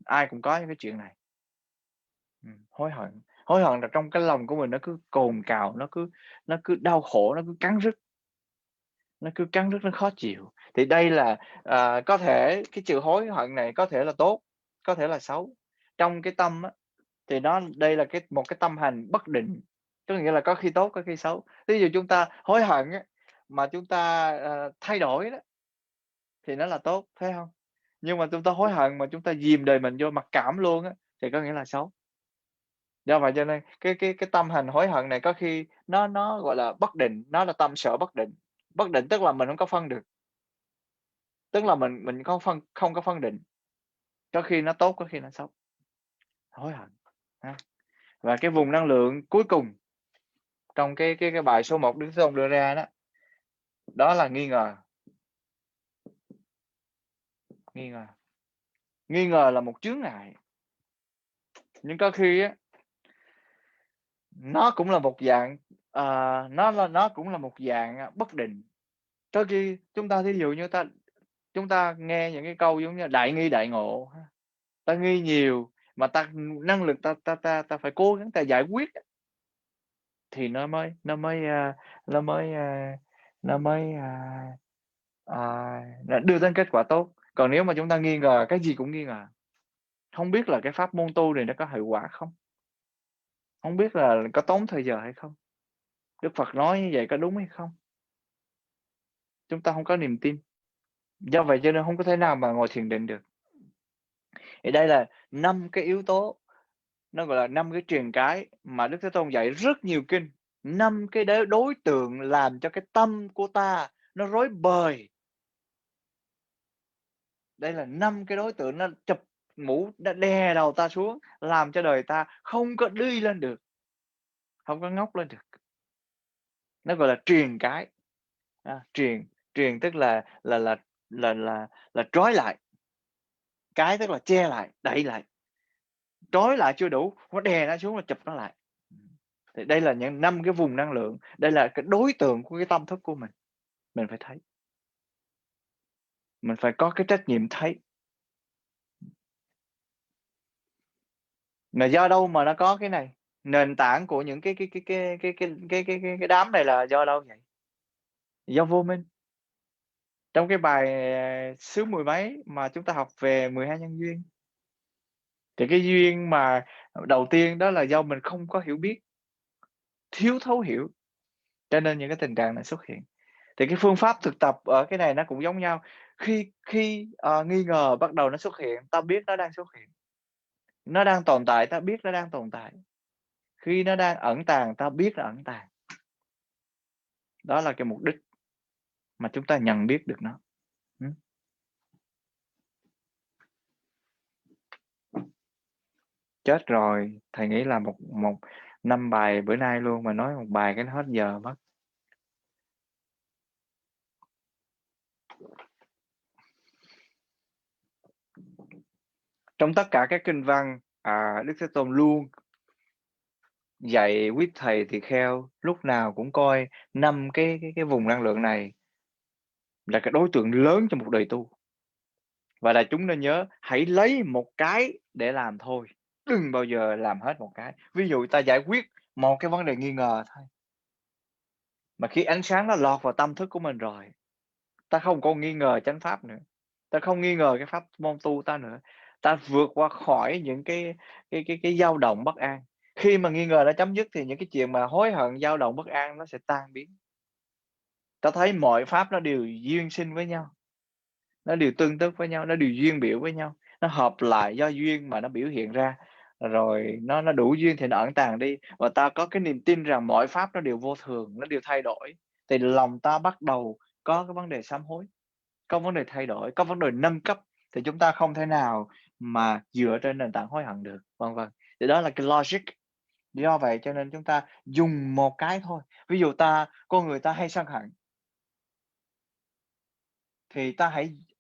ai cũng có những cái chuyện này. Hối hận là trong cái lòng của mình nó cứ cồn cào, nó cứ đau khổ, nó cứ cắn rứt, nó khó chịu. Thì đây là có thể cái sự hối hận này có thể là tốt, có thể là xấu. Trong cái tâm á, thì đây là một cái tâm hành bất định, có nghĩa là có khi tốt, có khi xấu. Ví dụ chúng ta hối hận á, mà chúng ta thay đổi đó, thì nó là tốt, thấy hông? Nhưng mà chúng ta hối hận mà chúng ta dìm đời mình vô mặc cảm luôn á, thì có nghĩa là xấu. Do vậy cho nên cái tâm hành hối hận này có khi nó, gọi là, bất định, nó là tâm sở bất định. Bất định tức là mình hông có phân được, tức là mình không có phân định, có khi nó tốt, có khi nó xấu, hối hận ha. Và cái vùng năng lượng cuối cùng trong cái bài số 1 Đức Thế Tôn đưa ra đó, đó là nghi ngờ. Nghi ngờ. Nghi ngờ là một chướng ngại, nhưng có khi á, nó cũng là một dạng, nó cũng là một dạng, bất định. Có khi chúng ta thí dụ như chúng ta nghe những cái câu giống như đại nghi đại ngộ ha, ta nghi nhiều mà năng lực ta phải cố gắng ta giải quyết á, thì nó mới, nó mới, nó đưa đến kết quả tốt. Còn nếu mà chúng ta nghi ngờ, cái gì cũng nghi ngờ, không biết là cái pháp môn tu này nó có hiệu quả không? Không biết là có tốn thời giờ hay không? Đức Phật nói như vậy có đúng hay không? Chúng ta không có niềm tin, do vậy cho nên không có thể nào mà ngồi thiền định được. Thì đây là 5 cái yếu tố, nó gọi là 5 cái truyền cái mà Đức Thế Tôn dạy rất nhiều kinh, 5 cái đối tượng làm cho cái tâm của ta nó rối bời. Đây là 5 cái đối tượng nó chụp mũ, nó đè đầu ta xuống, làm cho đời ta không có đi lên được, không có ngóc lên được. Nó gọi là truyền cái, truyền truyền tức là trói lại, cái tức là che lại, đậy lại, trói lại chưa đủ, nó đè nó xuống là chụp nó lại. Thì đây là những 5 cái vùng năng lượng, đây là cái đối tượng của cái tâm thức của mình phải thấy, mình phải có cái trách nhiệm thấy. Mà do đâu mà nó có cái này? Nền tảng của những cái đám này là do đâu vậy? Do vô minh. Trong cái bài, xứ mười mấy mà chúng ta học về 12 nhân duyên, thì cái duyên mà đầu tiên đó là do mình không có hiểu biết, thiếu thấu hiểu, cho nên những cái tình trạng này xuất hiện. Thì cái phương pháp thực tập ở cái này nó cũng giống nhau, khi khi, nghi ngờ bắt đầu nó xuất hiện, ta biết nó đang xuất hiện, nó đang tồn tại, ta biết nó đang tồn tại, khi nó đang ẩn tàng, ta biết nó ẩn tàng. Đó là cái mục đích mà chúng ta nhận biết được nó. Ừm. Chết rồi, thầy nghĩ là một một 5 bài bữa nay luôn, mà nói một bài cái nó hết giờ mất. Trong tất cả các kinh văn, Đức Thế Tôn luôn dạy quý thầy tỳ kheo lúc nào cũng coi 5 cái vùng năng lượng này là cái đối tượng lớn trong một đời tu. Và đại chúng nên nhớ, hãy lấy một cái để làm thôi, đừng bao giờ làm hết một cái. Ví dụ ta giải quyết một cái vấn đề nghi ngờ thôi, mà khi ánh sáng nó lọt vào tâm thức của mình rồi, ta không còn nghi ngờ chánh pháp nữa, ta không nghi ngờ cái pháp môn tu ta nữa, ta vượt qua khỏi những cái dao động bất an. Khi mà nghi ngờ đã chấm dứt thì những cái chuyện mà hối hận, dao động bất an nó sẽ tan biến. Ta thấy mọi pháp nó đều duyên sinh với nhau, nó đều tương tức với nhau, nó đều duyên biểu với nhau, nó hợp lại do duyên mà nó biểu hiện ra, rồi nó đủ duyên thì nó ẩn tàng đi. Và ta có cái niềm tin rằng mọi pháp nó đều vô thường, nó đều thay đổi, thì lòng ta bắt đầu có cái vấn đề sám hối, có vấn đề thay đổi, có vấn đề nâng cấp, thì chúng ta không thể nào mà dựa trên nền tảng hối hận được, vân vân. Thì đó là cái logic. Do vậy cho nên chúng ta dùng một cái thôi. Ví dụ con người ta hay sân hận, thì ta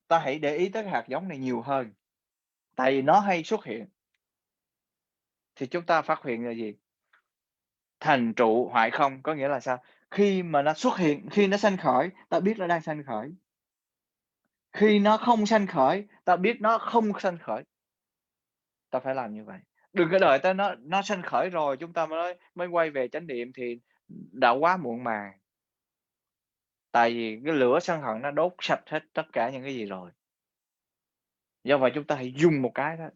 hãy để ý tới cái hạt giống này nhiều hơn, tại vì nó hay xuất hiện, thì chúng ta phát hiện là gì? Thành trụ hoại không, có nghĩa là sao? Khi mà nó xuất hiện, khi nó sanh khởi, ta biết nó đang sanh khởi. Khi nó không sanh khởi, ta biết nó không sanh khởi. Ta phải làm như vậy. Đừng có đợi tới nó sanh khởi rồi chúng ta mới quay về chánh niệm thì đã quá muộn màng. Tại vì cái lửa sân hận nó đốt sạch hết tất cả những cái gì rồi. Do vậy chúng ta hãy dùng một cái đó,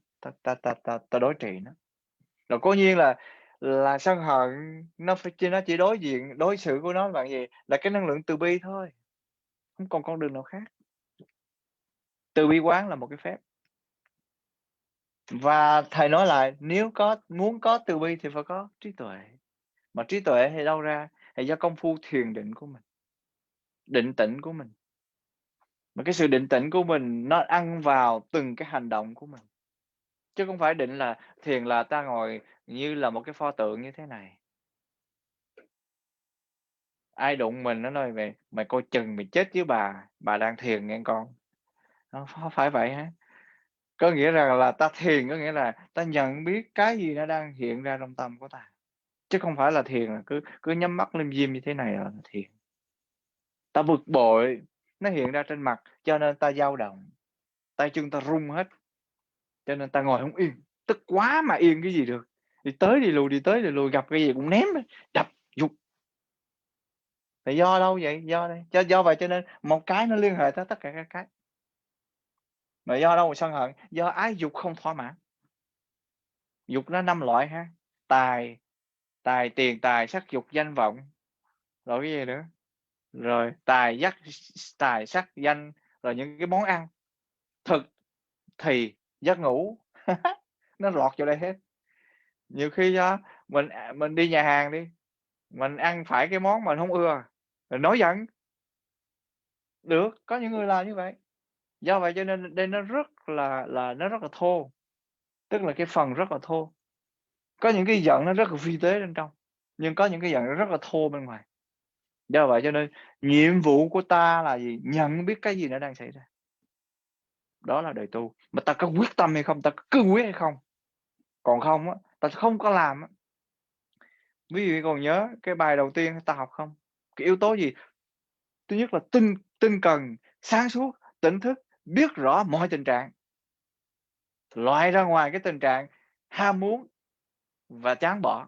ta đối trị nó. Rồi cố nhiên là sân hận nó chỉ đối xử của nó bằng gì? Là cái năng lượng từ bi thôi, không còn con đường nào khác. Từ bi quán là một cái phép. Và thầy nói lại, nếu muốn có từ bi thì phải có trí tuệ. Mà trí tuệ thì đâu ra? Thì do công phu thiền định của mình, định tĩnh của mình. Mà cái sự định tĩnh của mình nó ăn vào từng cái hành động của mình. Chứ không phải định là thiền là ta ngồi như là một cái pho tượng như thế này. Ai đụng mình nó nói về mày coi chừng mày chết với bà đang thiền nghe con. Không phải vậy hả? Có nghĩa rằng là ta thiền có nghĩa là ta nhận biết cái gì nó đang hiện ra trong tâm của ta. Chứ không phải là thiền là cứ nhắm mắt lim dim như thế này là thiền. Ta bực bội, nó hiện ra trên mặt cho nên ta dao động. Tay chân ta run hết. Cho nên ta ngồi không yên. Tức quá mà yên cái gì được. Đi tới đi tới đi lùi, gặp cái gì cũng ném, đập, giục. Thì do đâu vậy? Do đây. Do vậy cho nên một cái nó liên hệ tới tất cả các cái. Mà do đâu mà sân hận? Do ái dục không thỏa mãn. Dục nó 5 loại ha. Tài, tiền tài, sắc dục, danh vọng. Rồi cái gì nữa? Rồi tài, sắc, danh, rồi những cái món ăn. Thực thì giấc ngủ. Nó lọt vào đây hết. Nhiều khi mình đi nhà hàng đi, mình ăn phải cái món mình không ưa, mình nổi giận. Được, có những người làm như vậy. Do vậy cho nên đây nó rất là nó rất là thô, tức là cái phần rất là thô. Có những cái giận nó rất là vi tế bên trong, nhưng có những cái giận nó rất là thô bên ngoài. Do vậy cho nên nhiệm vụ của ta là gì? Nhận biết cái gì nó đang xảy ra. Đó là đời tu. Mà ta có quyết tâm hay không, ta có cương quyết hay không. Còn không á, ta không có làm á. Ví dụ còn nhớ cái bài đầu tiên ta học không? Cái yếu tố gì? Thứ nhất là tinh cần, sáng suốt, tỉnh thức, biết rõ mọi tình trạng. Loại ra ngoài cái tình trạng ham muốn và chán bỏ.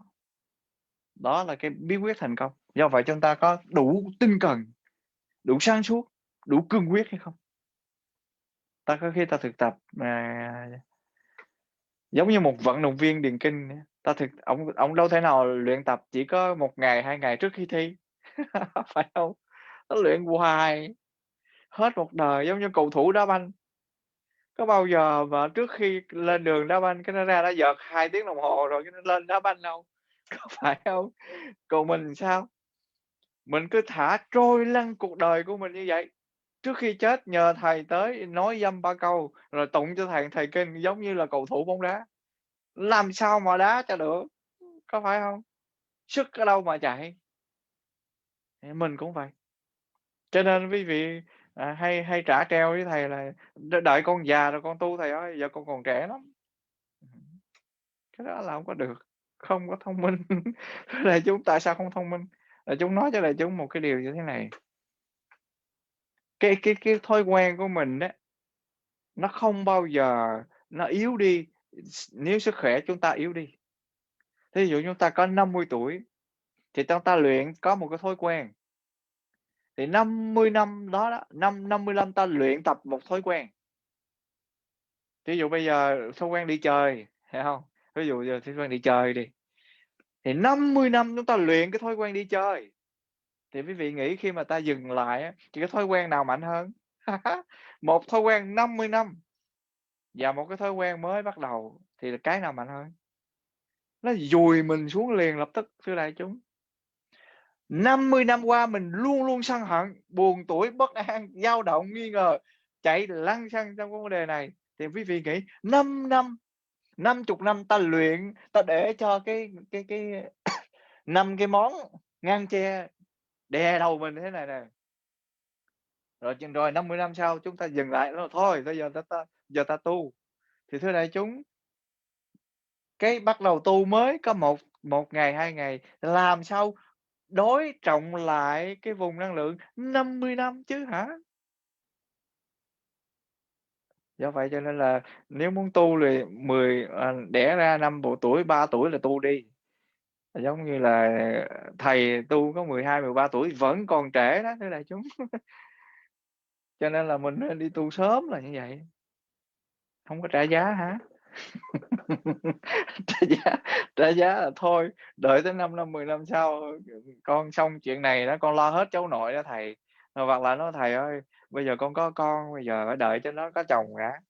Đó là cái bí quyết thành công. Do vậy chúng ta có đủ tinh cần, đủ sáng suốt, đủ cương quyết hay không? Ta có khi ta thực tập giống như một vận động viên điền kinh. Ông đâu thể nào luyện tập chỉ có 1 ngày, 2 ngày trước khi thi. Phải không? Nó luyện hoài, hết một đời, giống như cầu thủ đá banh. Có bao giờ mà trước khi lên đường đá banh cái nó ra nó vợt 2 tiếng đồng hồ rồi cái nó lên đá banh đâu? Có phải không? Còn mình sao? Mình cứ thả trôi lăn cuộc đời của mình như vậy. Trước khi chết nhờ thầy tới nói dăm ba câu rồi tụng cho thầy kinh giống như là cầu thủ bóng đá. Làm sao mà đá cho được? Có phải không? Sức ở đâu mà chạy? Thì mình cũng vậy. Cho nên quý vị hay trả treo với thầy là đợi con già rồi con tu thầy ơi, giờ con còn trẻ lắm. Cái đó là không có được, không có thông minh. Đại chúng tại sao không thông minh? Đại chúng nói cho đại chúng một cái điều như thế này. Cái thói quen của mình á, nó không bao giờ nó yếu đi nếu sức khỏe chúng ta yếu đi. Thí dụ chúng ta có 50 tuổi thì ta luyện có một cái thói quen. Thì 50 năm đó, 50 năm ta luyện tập một thói quen. Ví dụ bây giờ thói quen đi chơi, hiểu hông? Ví dụ giờ thói quen đi chơi đi, thì 50 năm chúng ta luyện cái thói quen đi chơi. Thì quý vị nghĩ khi mà ta dừng lại á, thì cái thói quen nào mạnh hơn? Một thói quen 50 năm và một cái thói quen mới bắt đầu thì là cái nào mạnh hơn? Nó dùi mình xuống liền lập tức, thưa đại chúng. 50 năm qua mình luôn luôn sân hận, buồn tủi, bất an, dao động, nghi ngờ, chạy lăng xăng trong cái vấn đề này. Thì quý vị nghĩ 5 năm, 50 năm ta luyện, ta để cho cái 5 cái món ngăn tre đè đầu mình thế này nè. Rồi 50 năm sau chúng ta dừng lại, nói thôi bây giờ ta tu. Thì thưa đại chúng, cái bắt đầu tu mới có một ngày, 2 ngày, làm sao đối trọng lại cái vùng năng lượng 50 năm chứ hả? Do vậy cho nên là nếu muốn tu thì đẻ ra 5 bộ tuổi, 3 tuổi là tu đi. Giống như là thầy tu có 12, 13 tuổi vẫn còn trễ đó thưa đại chúng. Cho nên là mình nên đi tu sớm là như vậy. Hông có trả giá hả? Trả giá trả giá là thôi, đợi tới 5 năm, 10 năm sau, con xong chuyện này đó, con lo hết cháu nội đó thầy. Hoặc là nói: "Thầy ơi, bây giờ con có con, bây giờ phải đợi cho nó có chồng đã,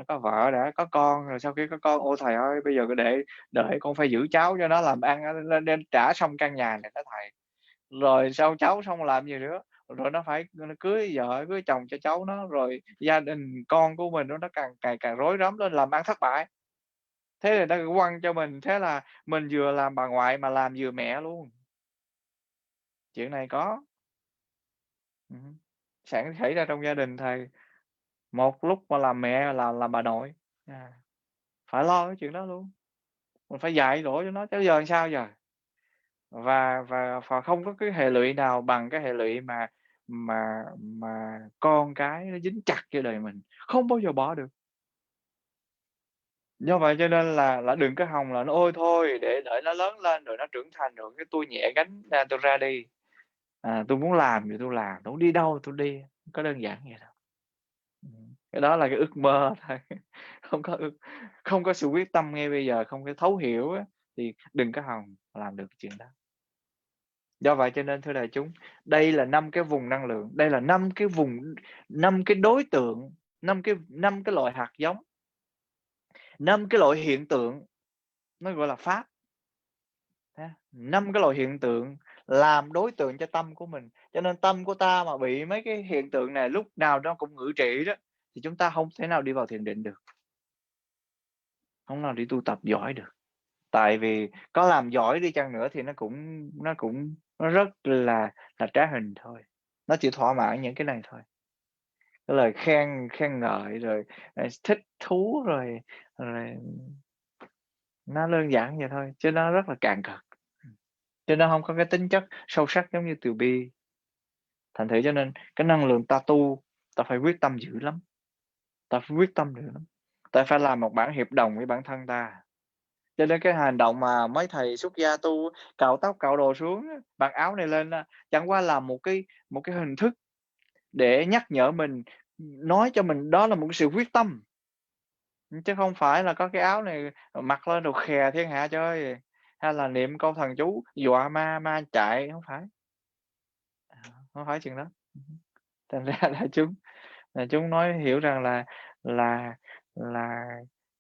có vợ đã, có con, rồi sau khi có con, ôi thầy ơi, bây giờ cứ đợi con phải giữ cháu cho nó làm ăn nên trả xong căn nhà này đó thầy. Rồi sau cháu xong làm gì nữa, rồi nó phải nó cưới vợ, cưới chồng cho cháu nó, rồi gia đình con của mình nó càng ngày càng rối rắm lên, làm ăn thất bại. Thế người ta quăng cho mình, thế là mình vừa làm bà ngoại mà làm vừa mẹ luôn. Chuyện này có. Ừm, xảy ra trong gia đình thầy, một lúc mà làm mẹ là làm bà nội, phải lo cái chuyện đó luôn, mình phải dạy dỗ cho nó, chứ giờ làm sao giờ? Và không có cái hệ lụy nào bằng cái hệ lụy mà con cái nó dính chặt vô đời mình, không bao giờ bỏ được. Do vậy cho nên là đừng có hòng là nó "Ôi, thôi để đợi nó lớn lên rồi nó trưởng thành rồi cái tôi nhẹ gánh ra tôi ra đi, tôi muốn làm thì tôi làm, tôi muốn đi đâu tôi đi." Hông có đơn giản vậy đâu. Cái đó là cái ước mơ thôi, không có không có sự quyết tâm ngay bây giờ, không có thấu hiểu á, thì đừng có hòng làm được cái chuyện đó. Do vậy cho nên thưa đại chúng, đây là 5 cái vùng năng lượng, đây là 5 cái vùng, 5 cái đối tượng, 5 cái loại hạt giống, 5 cái loại hiện tượng, nó gọi là pháp ha. 5 cái loại hiện tượng làm đối tượng cho tâm của mình. Cho nên tâm của ta mà bị mấy cái hiện tượng này lúc nào nó cũng ngự trị đó, thì chúng ta không thể nào đi vào thiền định được, không nào đi tu tập giỏi được. Tại vì có làm giỏi đi chăng nữa thì nó rất là trá hình thôi, nó chỉ thỏa mãn những cái này thôi. Cái lời khen khen ngợi rồi, thích thú rồi nó đơn giản vậy thôi, chứ nó rất là cạn cực, chứ nó hông có cái tính chất sâu sắc giống như từ bi. Thành thử cho nên cái năng lượng ta tu, ta phải quyết tâm dữ lắm, ta phải quyết tâm dữ lắm, ta phải làm một bản hiệp đồng với bản thân ta. Cho nên cái hành động mà mấy thầy xuất gia tu cạo tóc, cạo đồ xuống á, mặc áo này lên á, chẳng qua là một cái hình thức để nhắc nhở mình, nói cho mình đó là một cái sự quyết tâm. Chứ không phải là có cái áo này, mặc lên rồi khè thiên hạ chơi, hay là niệm câu thần chú dọa ma, ma chạy, hông phải, hông phải chuyện đó. Thành ra đại chúng nói hiểu rằng là là,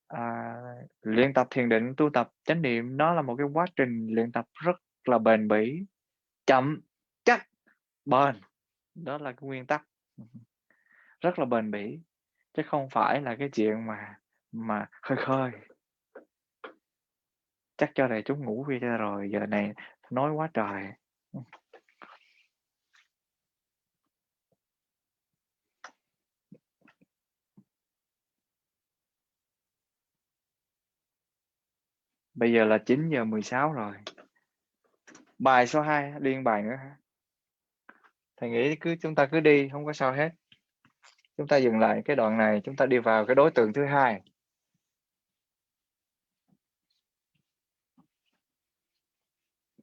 à, luyện tập thiền định, tu tập chánh niệm nó là một cái quá trình luyện tập rất là bền bỉ, chậm, chắc, bền, đó là cái nguyên tắc, rất là bền bỉ, chứ không phải là cái chuyện mà khơi khơi. Chắc cho đại chúng ngủ khuya cho rồi, giờ này nói quá trời. Bây giờ là 9:16 rồi. Bài số 2 liên bài nữa hả? Thầy nghĩ chúng ta cứ đi, không có sao hết. Chúng ta dừng lại cái đoạn này, chúng ta đi vào cái đối tượng thứ hai.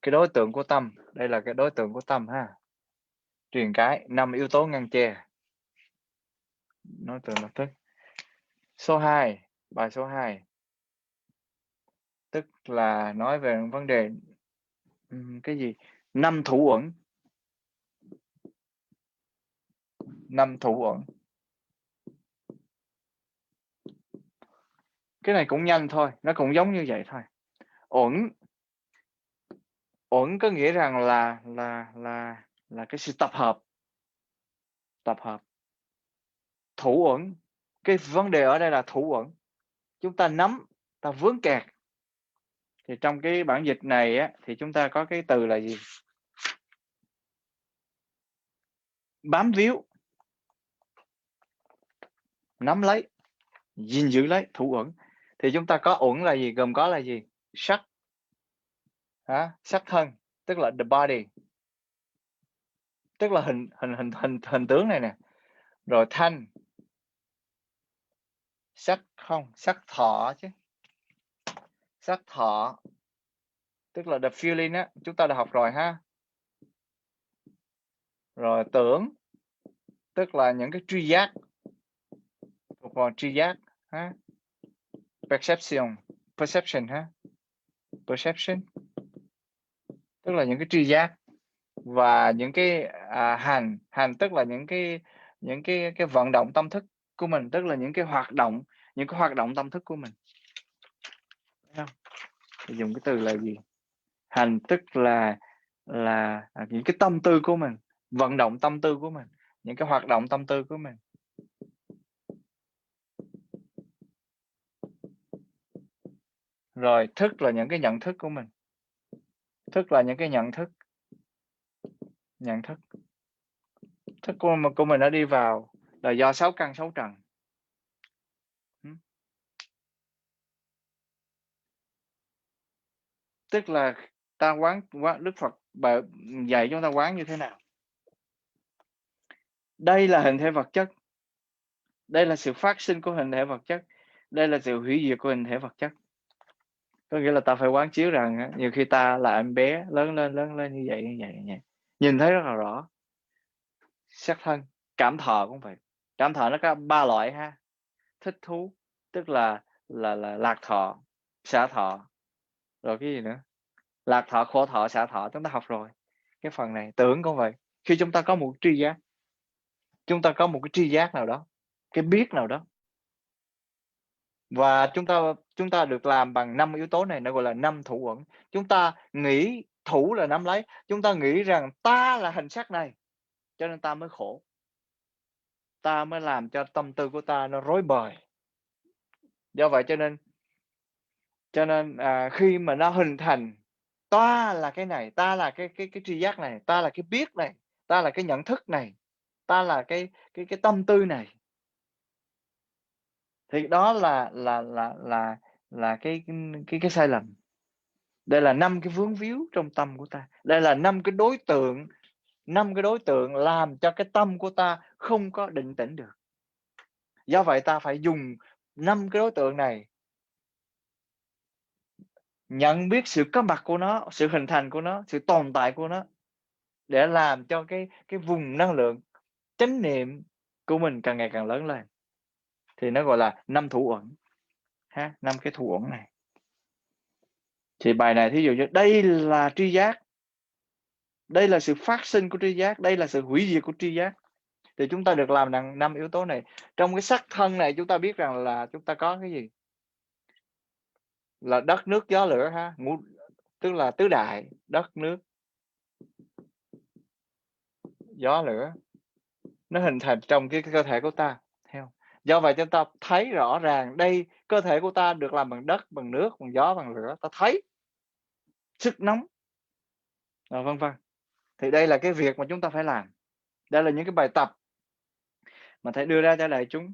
Cái đối tượng của tâm, đây là cái đối tượng của tâm ha. Truyền cái 5 yếu tố ngăn che. Đối tượng lập tức. Số 2, bài số 2. Tức là nói về vấn đề cái gì? 5 thủ uẩn. 5 thủ uẩn. Cái này cũng nhanh thôi, nó cũng giống như vậy thôi. Uẩn, uẩn có nghĩa rằng là cái sự tập hợp. Tập hợp. Thủ uẩn, cái vấn đề ở đây là thủ uẩn. Chúng ta nắm, ta vướng kẹt. Thì trong cái bản dịch này á, thì chúng ta có cái từ là gì? Bám víu, nắm lấy, gìn giữ lấy, thủ uẩn. Thì chúng ta có uẩn là gì? Gồm có là gì? Sắc, sắc thân, tức là the body, tức là hình tướng này nè. Rồi thanh, sắc không, sắc thọ chứ. Sắc thọ, tức là the feeling á, chúng ta đã học rồi ha. Rồi tưởng, tức là những cái tri giác, thuộc vào tri giác ha. Perception ha. Perception, tức là những cái tri giác. Và những cái hành tức là những cái những cái vận động tâm thức của mình, tức là những cái hoạt động tâm thức của mình. Thấy không? Thì dùng cái từ là gì? Hành tức là những cái tâm tư của mình, vận động tâm tư của mình, những cái hoạt động tâm tư của mình. Rồi thức là những cái nhận thức của mình. Thức là những cái nhận thức. Thức của mình đã đi vào là do 6 căn 6 trần. Tức là ta quán Đức Phật dạy chúng ta quán như thế nào? Đây là hình thể vật chất. Đây là sự phát sinh của hình thể vật chất. Đây là sự hủy diệt của hình thể vật chất. Có nghĩa là ta phải quán chiếu rằng nhiều khi ta là em bé lớn lên như vậy. Nhìn thấy rất là rõ. Sắc thân, cảm thọ cũng vậy. Cảm thọ nó có 3 loại ha. Thích thú, tức là lạc thọ, xả thọ. Rồi cái gì nữa? Lạc thọ, khổ thọ, xả thọ, chúng ta học rồi. Cái phần này tưởng cũng vậy. Khi chúng ta có một tri giác, chúng ta có một cái tri giác nào đó, cái biết nào đó, và chúng ta được làm bằng 5 yếu tố này, nó gọi là 5 thủ uẩn. Chúng ta nghĩ thủ là nắm lấy, chúng ta nghĩ rằng ta là hình sắc này, cho nên ta mới khổ, ta mới làm cho tâm tư của ta nó rối bời. Do vậy cho nên khi mà nó hình thành ta là cái này, ta là cái tri giác này, ta là cái biết này, ta là cái nhận thức này, ta là cái tâm tư này, thì đó là cái sai lầm. Đây là 5 cái vướng víu trong tâm của ta. Đây là 5 cái đối tượng làm cho cái tâm của ta không có định tĩnh được. Do vậy ta phải dùng 5 cái đối tượng này, nhận biết sự có mặt của nó, sự hình thành của nó, sự tồn tại của nó, để làm cho cái vùng năng lượng chánh niệm của mình càng ngày càng lớn lên. Thì nó gọi là 5 thủ uẩn ha, 5 cái thủ uẩn này. Thì bài này thí dụ như đây là tri giác, đây là sự phát sinh của tri giác, đây là sự hủy diệt của tri giác. Thì chúng ta được làm bằng 5 yếu tố này. Trong cái sắc thân này chúng ta biết rằng là chúng ta có cái gì? Là đất, nước, gió, lửa ha. Tức là tứ đại, đất, nước, gió, lửa. Nó hình thành trong cái cơ thể của ta. Thấy không? Do vậy chúng ta thấy rõ ràng đây, cơ thể của ta được làm bằng đất, bằng nước, bằng gió, bằng lửa. Ta thấy sức nóng, vân vân. Thì đây là cái việc mà chúng ta phải làm. Đây là những cái bài tập mà phải đưa ra cho đại chúng,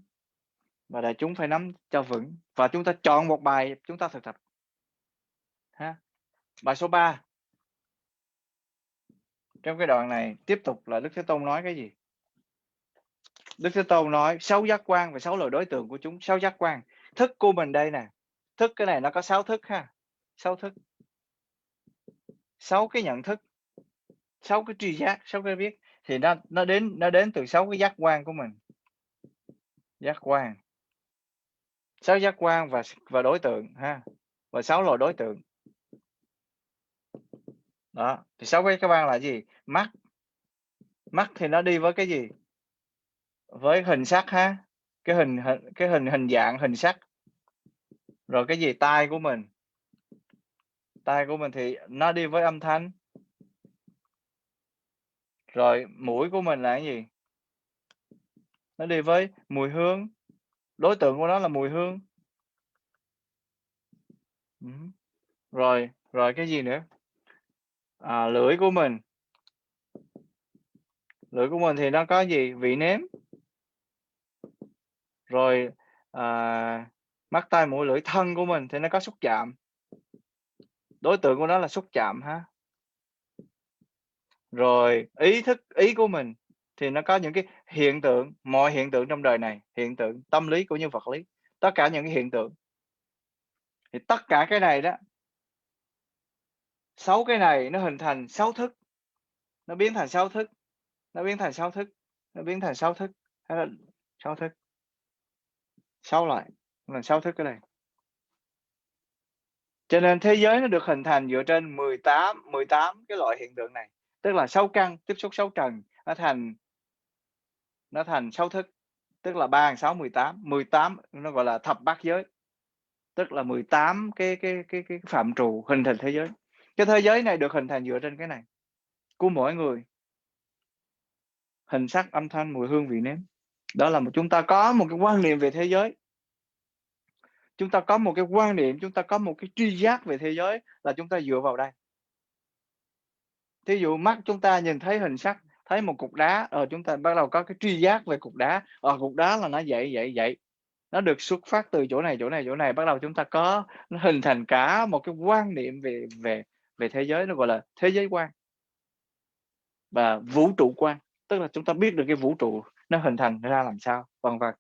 và đại chúng phải nắm cho vững. Và chúng ta chọn một bài chúng ta thực tập ha. Bài số 3. Trong cái đoạn này tiếp tục là Đức Thế Tôn nói cái gì? Đức Thế Tôn nói 6 giác quan và 6 loại đối tượng của chúng. 6 giác quan, thức của mình đây nè. Thức cái này nó có 6 thức ha. 6 thức, 6 cái nhận thức, 6 cái tri giác, 6 cái biết. Thì nó đến từ 6 cái giác quan của mình. Giác quan, 6 giác quan và đối tượng ha. Và 6 loại đối tượng. Đó, thì 6 cái giác quan là gì? Mắt. Mắt thì nó đi với cái gì? Với hình sắc ha. Cái hình dạng, hình sắc. Rồi cái gì? Tai của mình. Tai của mình thì nó đi với âm thanh. Rồi mũi của mình là cái gì? Nó đi với mùi hương. Đối tượng của nó là mùi hương. Rồi cái gì nữa? Lưỡi của mình. Lưỡi của mình thì nó có gì? Vị nếm. Rồi mắt, tai, mũi, lưỡi. Thân của mình thì nó có xúc chạm. Đối tượng của nó là xúc chạm ha. Rồi ý của mình thì nó có những cái hiện tượng, mọi hiện tượng trong đời này, hiện tượng tâm lý cũng như vật lý, tất cả những cái hiện tượng. Thì tất cả cái này đó, 6 cái này nó hình thành 6 thức, nó biến thành 6 thức, nó biến thành 6 thức, nó biến thành 6 thức, hay là 6 thức, 6 loại, là 6 thức cái này. Cho nên thế giới nó được hình thành dựa trên 18 cái loại hiện tượng này, tức là 6 căn tiếp xúc 6 trần, nó thành nó thành 6 thức, tức là 3, 6, 18, 18 nó gọi là thập bát giới, tức là 18 cái phạm trù hình thành thế giới. Cái thế giới này được hình thành dựa trên cái này, của mỗi người, hình sắc, âm thanh, mùi hương, vị nếm. Đó là chúng ta có một cái quan niệm về thế giới. Chúng ta có một cái quan niệm, chúng ta có một cái tri giác về thế giới là chúng ta dựa vào đây. Thí dụ mắt chúng ta nhìn thấy hình sắc, thấy một cục đá, chúng ta bắt đầu có cái tri giác về cục đá, cục đá là nó vậy. Nó được xuất phát từ chỗ này, bắt đầu chúng ta có nó hình thành cả một cái quan niệm về thế giới, nó gọi là thế giới quan và vũ trụ quan, tức là chúng ta biết được cái vũ trụ nó hình thành ra làm sao, vân vân.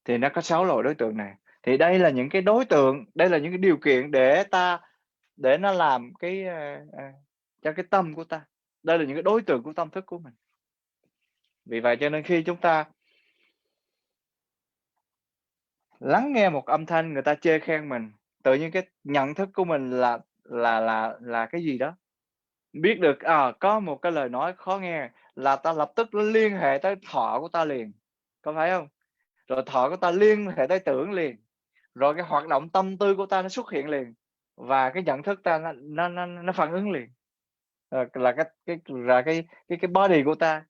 Thì nó có 6 loại đối tượng này. Thì đây là những cái đối tượng, đây là những cái điều kiện để nó làm cái cho cái tâm của ta. Đây là những cái đối tượng của tâm thức của mình. Vì vậy cho nên khi chúng ta lắng nghe một âm thanh người ta chê khen mình, tự nhiên cái nhận thức của mình là cái gì đó. Biết được có một cái lời nói khó nghe là ta lập tức liên hệ tới thọ của ta liền, có phải không? Rồi thọ của ta liên hệ tới tưởng liền, rồi cái hoạt động tâm tư của ta nó xuất hiện liền, và cái nhận thức ta nó phản ứng liền. Là cái body của ta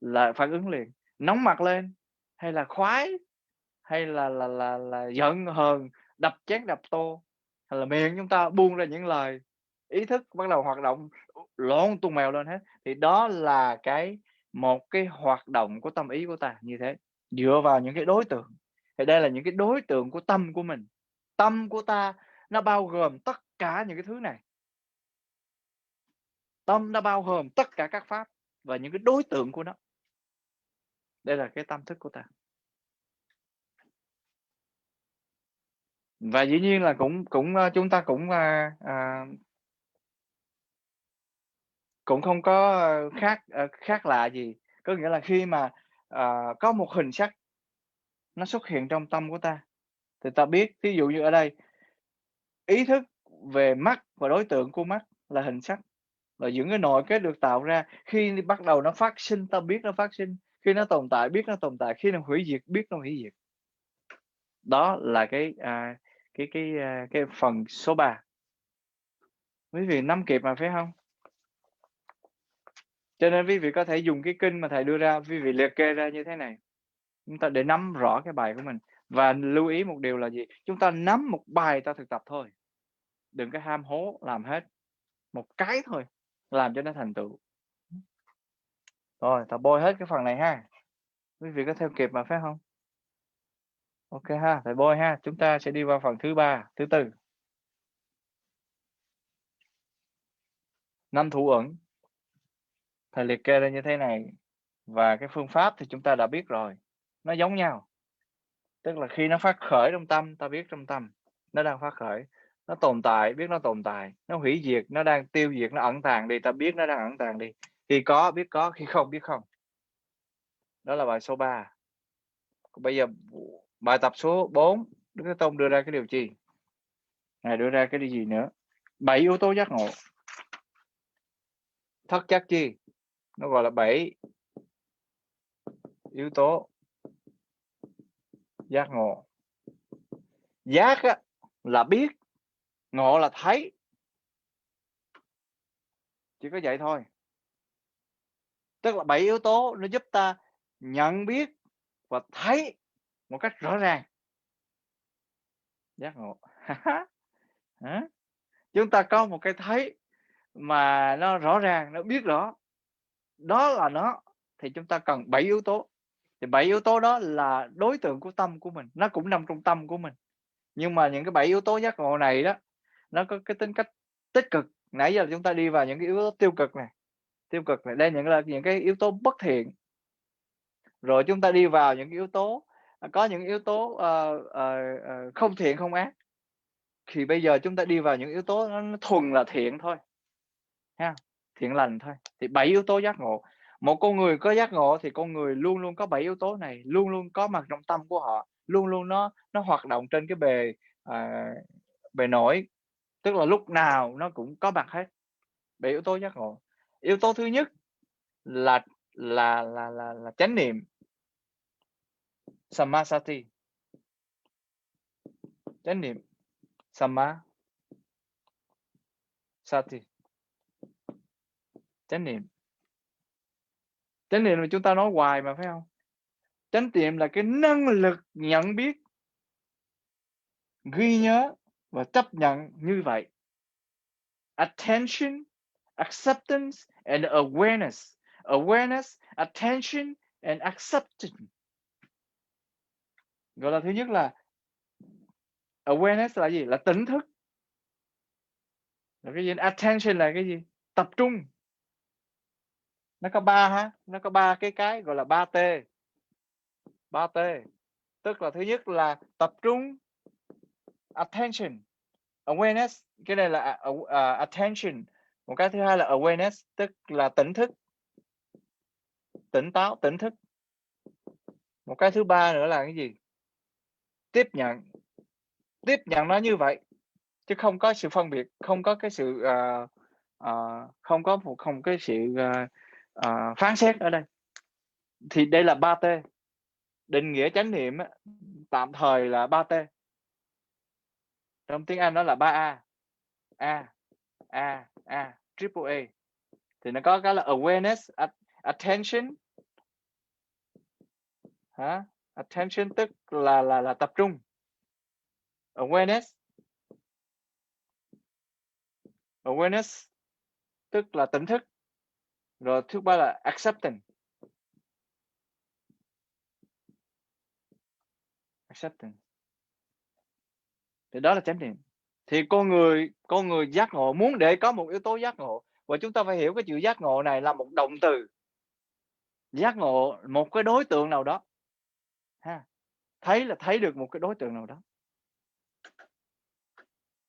là phản ứng liền, nóng mặt lên, hay là khoái, hay là giận hờn, đập chén đập tô, hay là miệng chúng ta buông ra những lời, ý thức bắt đầu hoạt động lộn tung mèo lên hết. Thì đó là một cái hoạt động của tâm ý của ta như thế, dựa vào những cái đối tượng. Thì đây là những cái đối tượng của tâm của mình. Tâm của ta nó bao gồm tất cả những cái thứ này. Tâm nó bao gồm tất cả các pháp và những cái đối tượng của nó. Đây là cái tâm thức của ta. Và dĩ nhiên là chúng ta cũng không có khác lạ gì. Có nghĩa là khi mà có một hình sắc nó xuất hiện trong tâm của ta, thì ta biết, thí dụ như ở đây, ý thức về mắt và đối tượng của mắt là hình sắc, và những cái nội kết được tạo ra khi bắt đầu nó phát sinh, ta biết nó phát sinh, khi nó tồn tại biết nó tồn tại, khi nó hủy diệt biết nó hủy diệt. Đó là cái phần số 3. Quý vị nắm kịp mà phải không? Cho nên quý vị có thể dùng cái kinh mà thầy đưa ra, quý vị liệt kê ra như thế này, chúng ta để nắm rõ cái bài của mình. Và lưu ý một điều là gì? Chúng ta nắm một bài ta thực tập thôi, đừng có ham hố làm hết một cái thôi, làm cho nó thành tựu. Rồi, ta bôi hết cái phần này ha. Quý vị có theo kịp mà phải không? Ok ha, thầy bôi ha. Chúng ta sẽ đi vào phần thứ 3, thứ 4. 5 thủ ẩn. Thầy liệt kê ra như thế này. Và cái phương pháp thì chúng ta đã biết rồi. Nó giống nhau. Tức là khi nó phát khởi trong tâm, ta biết trong tâm nó đang phát khởi. Nó tồn tại, biết nó tồn tại. Nó hủy diệt, nó đang tiêu diệt, nó ẩn tàng đi, ta biết nó đang ẩn tàng đi. Khi có, biết có, khi không, biết không. Đó là bài số 3. Bây giờ bài tập số 4, Đức Thế Tôn đưa ra cái điều chi? Ngài đưa ra cái điều gì nữa? 7 yếu tố giác ngộ. Thất giác chi? Nó gọi là 7 yếu tố giác ngộ. Giác á, là biết, ngộ là thấy. Chỉ có vậy thôi. Tức là 7 yếu tố nó giúp ta nhận biết và thấy một cách rõ ràng. Giác ngộ. Chúng ta có một cái thấy mà nó rõ ràng, nó biết rõ. Đó là nó. Thì chúng ta cần 7 yếu tố. Thì 7 yếu tố đó là đối tượng của tâm của mình. Nó cũng nằm trong tâm của mình. Nhưng mà những cái 7 yếu tố giác ngộ này đó, nó có cái tính cách tích cực. Nãy giờ chúng ta đi vào những cái yếu tố tiêu cực này. Tiêu cực này, đây là những cái yếu tố bất thiện. Rồi chúng ta đi vào những yếu tố, có những yếu tố không thiện không ác. Thì bây giờ chúng ta đi vào những yếu tố nó thuần là thiện thôi. Ha, thiện lành thôi. Thì 7 yếu tố giác ngộ. Một con người có giác ngộ thì con người luôn luôn có 7 yếu tố này, luôn luôn có mặt trong tâm của họ, luôn luôn nó hoạt động trên cái bề nổi, tức là lúc nào nó cũng có mặt hết. 7 yếu tố giác ngộ. Yếu tố thứ nhất là là chánh niệm, Samasati, chánh niệm, Samasati, chánh niệm. Chánh niệm là chúng ta nói hoài mà, phải không? Chánh niệm là cái năng lực nhận biết, ghi nhớ và chấp nhận như vậy. Attention, acceptance and awareness. Awareness, attention and acceptance. Gọi là thứ nhất là awareness là gì? Là tỉnh thức. Là cái gì? Attention là cái gì? Tập trung. Nó có ba ha, nó có ba cái gọi là 3T. 3T. Tức là thứ nhất là tập trung, attention, awareness, cái này là attention. Một cái thứ hai là awareness, tức là tỉnh thức, tỉnh táo, tỉnh thức. Một cái thứ ba nữa là cái gì? Tiếp nhận. Tiếp nhận nó như vậy, chứ không có sự phân biệt, không có cái sự không cái sự phán xét ở đây. Thì đây là 3T. Định nghĩa chánh niệm á, tạm thời là 3T. Trong tiếng Anh nó là 3A. Triple A. Thì nó có cái là awareness, attention, attention tức là tập trung. Awareness tức là tỉnh thức. Rồi thứ ba là acceptance. Thì đó là chánh niệm. Thì con người giác ngộ, muốn để có một yếu tố giác ngộ, và chúng ta phải hiểu cái chữ giác ngộ này là một động từ. Giác ngộ một cái đối tượng nào đó. Thấy là thấy được một cái đối tượng nào đó.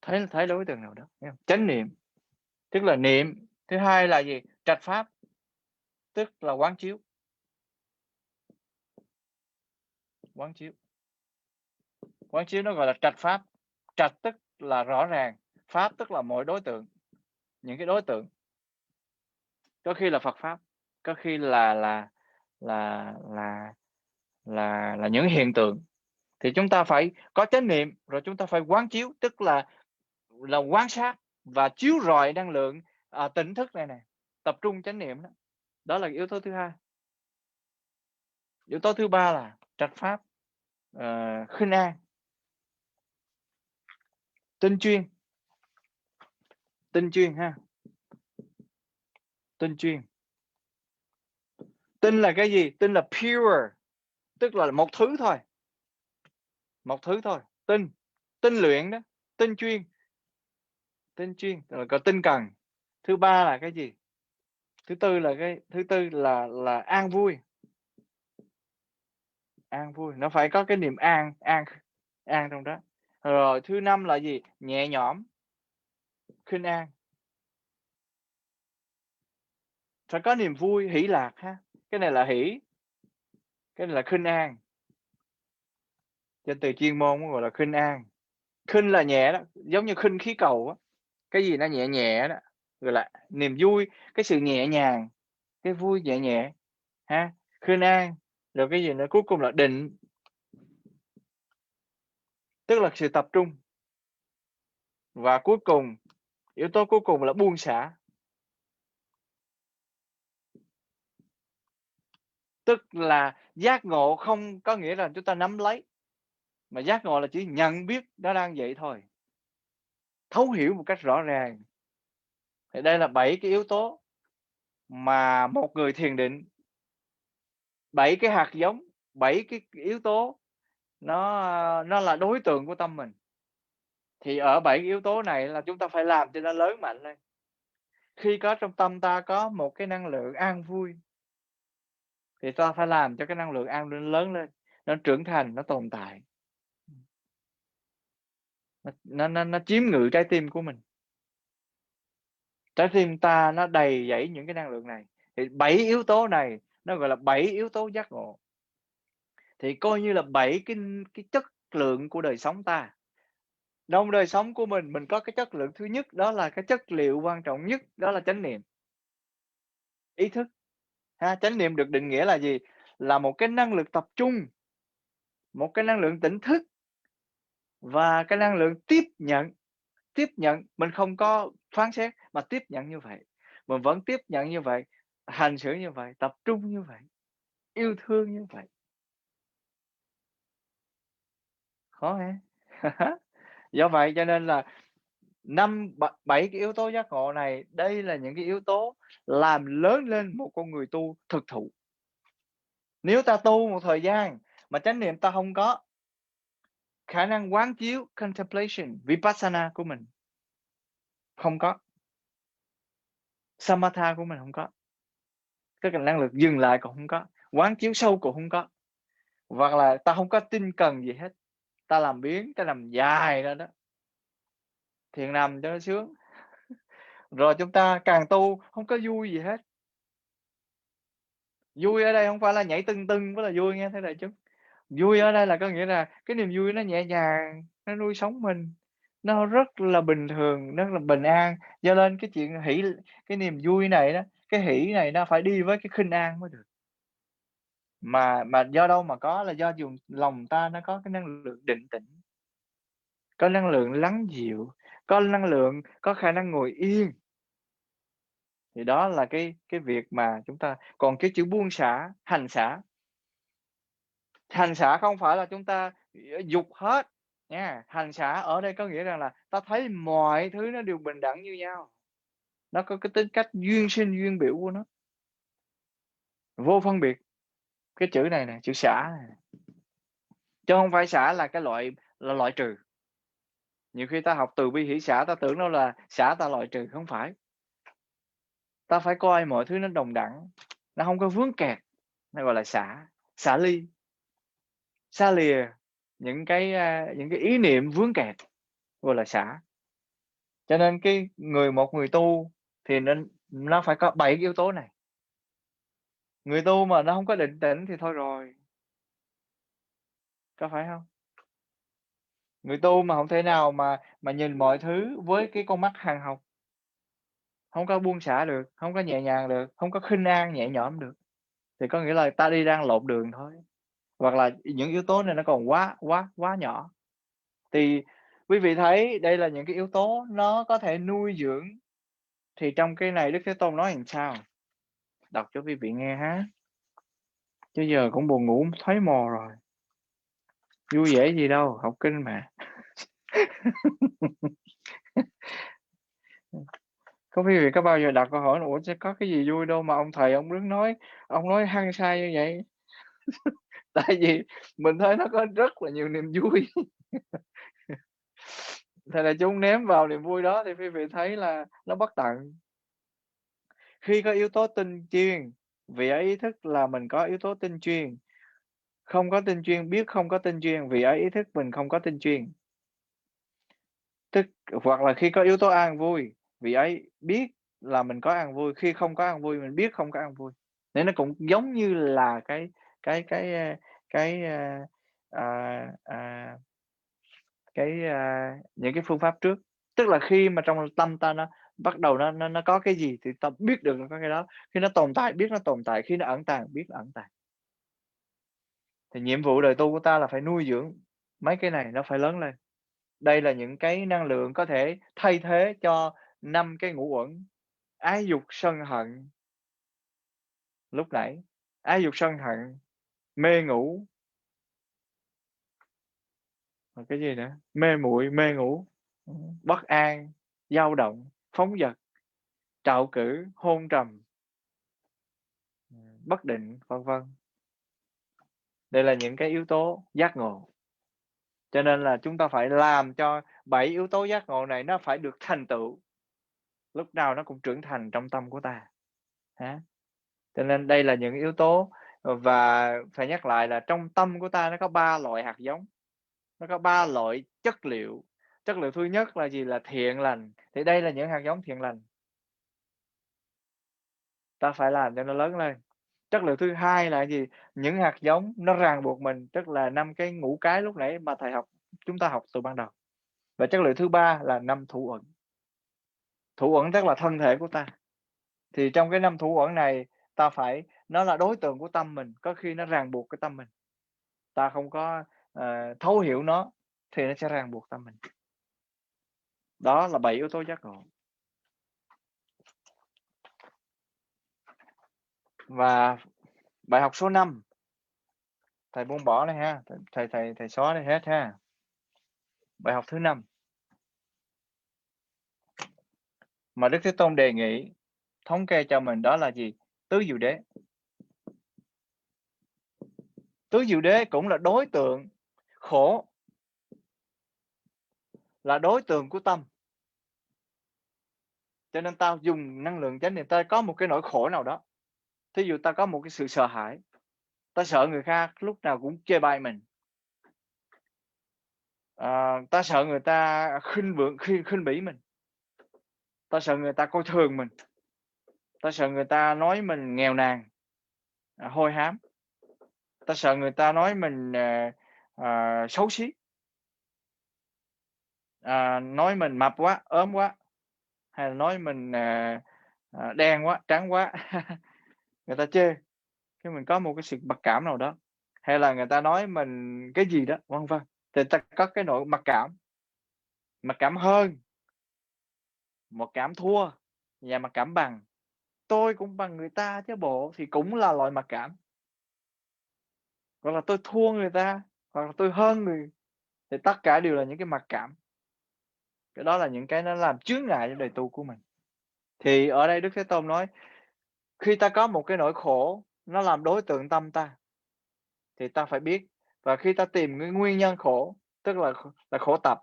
Thấy đối tượng nào đó. Chánh niệm tức là niệm. Thứ hai là gì? Trạch pháp tức là quán chiếu. Quán chiếu nó gọi là trạch pháp. Trạch tức là rõ ràng, pháp tức là mọi đối tượng, những cái đối tượng. Có khi là Phật pháp, có khi là những hiện tượng. Thì chúng ta phải có chánh niệm, rồi chúng ta phải quán chiếu, tức là quan sát và chiếu rọi năng lượng tỉnh thức này, tập trung chánh niệm đó. Đó là yếu tố thứ hai. Yếu tố thứ ba là trạch pháp, khinh an, tinh chuyên ha. Tinh chuyên. Tinh là cái gì? Tinh là pure, tức là một thứ thôi. Tinh luyện đó, tinh chuyên, rồi có tinh cần. Thứ ba là cái gì? Thứ tư là an vui. Nó phải có cái niềm an trong đó. Rồi thứ năm là gì? Nhẹ nhõm, khinh an. Phải có niềm vui, hỷ lạc ha. Cái này là hỷ, cái này là khinh an. Trên từ chuyên môn gọi là khinh an. Khinh là nhẹ đó, giống như khinh khí cầu á. Cái gì nó nhẹ nhẹ đó, gọi là niềm vui, cái sự nhẹ nhàng, cái vui nhẹ nhẹ ha. Khinh an. Rồi cái gì nữa? Cuối cùng là định, tức là sự tập trung. Và cuối cùng, yếu tố cuối cùng là buông xả, tức là giác ngộ không có nghĩa là chúng ta nắm lấy, mà giác ngộ là chỉ nhận biết nó đang vậy thôi, thấu hiểu một cách rõ ràng. Thì đây là 7 cái yếu tố mà một người thiền định, 7 cái hạt giống, 7 cái yếu tố nó là đối tượng của tâm mình. Thì ở 7 cái yếu tố này là chúng ta phải làm cho nó lớn mạnh lên. Khi có trong tâm ta có một cái năng lượng an vui, thì ta phải làm cho cái năng lượng an vui lớn lên, nó trưởng thành, nó tồn tại, nó chiếm ngự trái tim của mình. Trái tim ta nó đầy dẫy những cái năng lượng này. Thì 7 yếu tố này nó gọi là 7 yếu tố giác ngộ. Thì coi như là 7 cái chất lượng của đời sống ta. Trong đời sống của mình có cái chất lượng thứ nhất, đó là cái chất liệu quan trọng nhất, đó là chánh niệm, ý thức. ha. Chánh niệm được định nghĩa là gì? Là một cái năng lượng tập trung, một cái năng lượng tỉnh thức và cái năng lượng tiếp nhận, mình không có phán xét mà tiếp nhận như vậy. Mình vẫn tiếp nhận như vậy, hành xử như vậy, tập trung như vậy, yêu thương như vậy. Khó ha? Do vậy cho nên là 7 cái yếu tố giác ngộ này, đây là những cái yếu tố làm lớn lên một con người tu thực thụ. Nếu ta tu một thời gian mà chánh niệm ta không có, khả năng quán chiếu contemplation, vipassana của mình không có, samatha của mình không có, tức là năng lực dừng lại cũng không có, quán chiếu sâu cũng không có, hoặc là ta không có tinh cần gì hết, ta làm biếng, ta nằm dài ra đó, thiền nằm cho nó sướng. Rồi chúng ta càng tu không có vui gì hết. Vui ở đây không phải là nhảy tưng tưng mới là vui nghe thế đại chúng. Vui ở đây là có nghĩa là cái niềm vui nó nhẹ nhàng, nó nuôi sống mình, nó rất là bình thường, rất là bình an. Do nên cái chuyện cái niềm vui này đó, cái hỷ này nó phải đi với cái khinh an mới được. Mà do đâu mà có, là do dùng lòng ta nó có cái năng lượng định tĩnh, có năng lượng lắng dịu, có năng lượng, có khả năng ngồi yên. Thì đó là cái việc mà chúng ta còn cái chữ buông xả, hành xả không phải là chúng ta, dục hết nha. Hành xả ở đây có nghĩa rằng là ta thấy mọi thứ nó đều bình đẳng như nhau, nó có cái tính cách duyên sinh duyên biểu của nó, vô phân biệt. Cái chữ này nè, chữ xả này, chứ hông phải xả là cái loại trừ. Nhiều khi ta học từ bi hỷ xả ta tưởng đâu là xả ta loại trừ, không phải. Ta phải coi mọi thứ nó đồng đẳng, nó hông có vướng kẹt, nó gọi là xả, xả ly, xa lìa những cái ý niệm vướng kẹt, gọi là xả. Cho nên một người tu thì nó phải có 7 cái yếu tố này. Người tu mà nó hông có định tĩnh thì thôi rồi, có phải hông? Người tu mà hổng thể nào mà nhìn mọi thứ với cái con mắt hàn học, hông có buông xả được, hông có nhẹ nhàng được, hông có khinh an nhẹ nhõm được, thì có nghĩa là ta đi đang lộn đường thôi, hoặc là những yếu tố này nó còn quá nhỏ. Thì quý vị thấy đây là những cái yếu tố nó có thể nuôi dưỡng, thì trong cái này Đức Thế Tôn nói làm sao? Đọc cho quý vị nghe ha, chứ giờ cũng buồn ngủ thấy mò rồi, vui vẻ gì đâu, học kinh mà. Có quý vị có bao giờ đặt câu hỏi là "Ủa, chứ có cái gì vui đâu mà ông thầy ông nói hăng say như vậy?" Tại vì mình thấy nó có rất là nhiều niềm vui. Thì là chúng ném vào niềm vui đó thì quý vị thấy là nó bất tận. Khi có yếu tố tinh chuyên, vị ấy ý thức là mình có yếu tố tinh chuyên, không có tinh chuyên biết không có tinh chuyên, vị ấy ý thức mình không có tinh chuyên. Tức hoặc là khi có yếu tố an vui, vị ấy biết là mình có an vui, khi không có an vui mình biết không có an vui. Nên nó cũng giống như là cái cái, a, cái, a, à, à, những cái phương pháp trước. Tức là khi mà trong tâm ta nó bắt đầu nó có cái gì thì ta biết được là có cái đó, khi nó tồn tại biết nó tồn tại, khi nó ẩn tàng biết nó ẩn tàng. Thì nhiệm vụ đời tu của ta là phải nuôi dưỡng mấy cái này nó phải lớn lên. Đây là những cái năng lượng có thể thay thế cho 5 cái ngũ uẩn: ái dục sân hận lúc nãy, ái dục sân hận, mê ngủ, rồi cái gì nữa? Mê muội, mê ngủ, bất an, dao động, phóng dật, trạo cử, hôn trầm, bất định, vân vân. Đây là những cái yếu tố giác ngộ. Cho nên là chúng ta phải làm cho 7 yếu tố giác ngộ này nó phải được thành tựu, lúc nào nó cũng trưởng thành trong tâm của ta, ha. Cho nên đây là những yếu tố, và phải nhắc lại là trong tâm của ta nó có 3 loại hạt giống, nó có 3 loại chất liệu. Chất liệu thứ nhất là gì? Là thiện lành, thì đây là những hạt giống thiện lành, ta phải làm cho nó lớn lên. Chất liệu thứ hai là gì? Những hạt giống nó ràng buộc mình, tức là 5 cái ngũ cái lúc nãy mà chúng ta học từ ban đầu. Và chất liệu thứ ba là 5 thủ uẩn. Thủ uẩn tức là thân thể của ta. Thì trong cái 5 thủ uẩn này ta phải nó là đối tượng của tâm mình, có khi nó ràng buộc cái tâm mình. Ta không có, thấu hiểu nó thì nó sẽ ràng buộc tâm mình. Đó là 7 yếu tố giác ngộ. Và bài học số 5, thầy buông bỏ đây ha, thầy xóa đi hết ha. Bài học thứ 5 mà Đức Thế Tôn đề nghị thống kê cho mình đó là gì? Tứ Diệu Đế. Tứ Diệu Đế cũng là đối tượng khổ, là đối tượng của tâm. Cho nên ta dùng năng lượng chánh niệm, ta có một cái nỗi khổ nào đó. Thí dụ ta có một cái sự sợ hãi, ta sợ người khác lúc nào cũng chê bai mình. Ta sợ người ta khinh bỉ mình. Ta sợ người ta coi thường mình. Ta sợ người ta nói mình nghèo nàn, hôi hám. Ta sợ người ta nói mình, xấu xí. Nói mình mập quá, ốm quá, hay là nói mình, đen quá, trắng quá. Người ta chê, cái mình có một cái sự mặc cảm nào đó, hay là người ta nói mình cái gì đó, vân vân, thì ta có cái nỗi mặc cảm hơn, mặc cảm thua và mặc cảm bằng. Tôi cũng bằng người ta chứ bộ, thì cũng là loại mặc cảm. Hoặc là tôi thua người ta, hoặc là tôi hơn người, thì tất cả đều là những cái mặc cảm. Cái đó là những cái nó làm chướng ngại cho đời tu của mình. Thì ở đây Đức Thế Tôn nói, khi ta có một cái nỗi khổ, nó làm đối tượng tâm ta, thì ta phải biết. Và khi ta tìm cái nguyên nhân khổ, tức là khổ tập,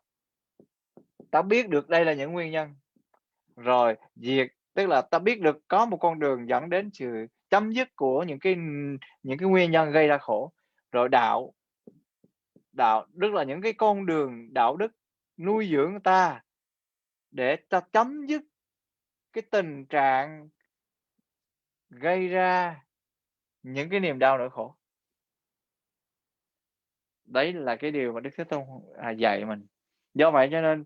ta biết được đây là những nguyên nhân, rồi diệt, tức là ta biết được có một con đường dẫn đến sự chấm dứt của những cái nguyên nhân gây ra khổ. Rồi đạo, tức là những cái con đường đạo đức nuôi dưỡng ta để ta chấm dứt cái tình trạng gây ra những cái niềm đau nỗi khổ. Đấy là cái điều mà Đức Thế Tôn, dạy mình. Do vậy cho nên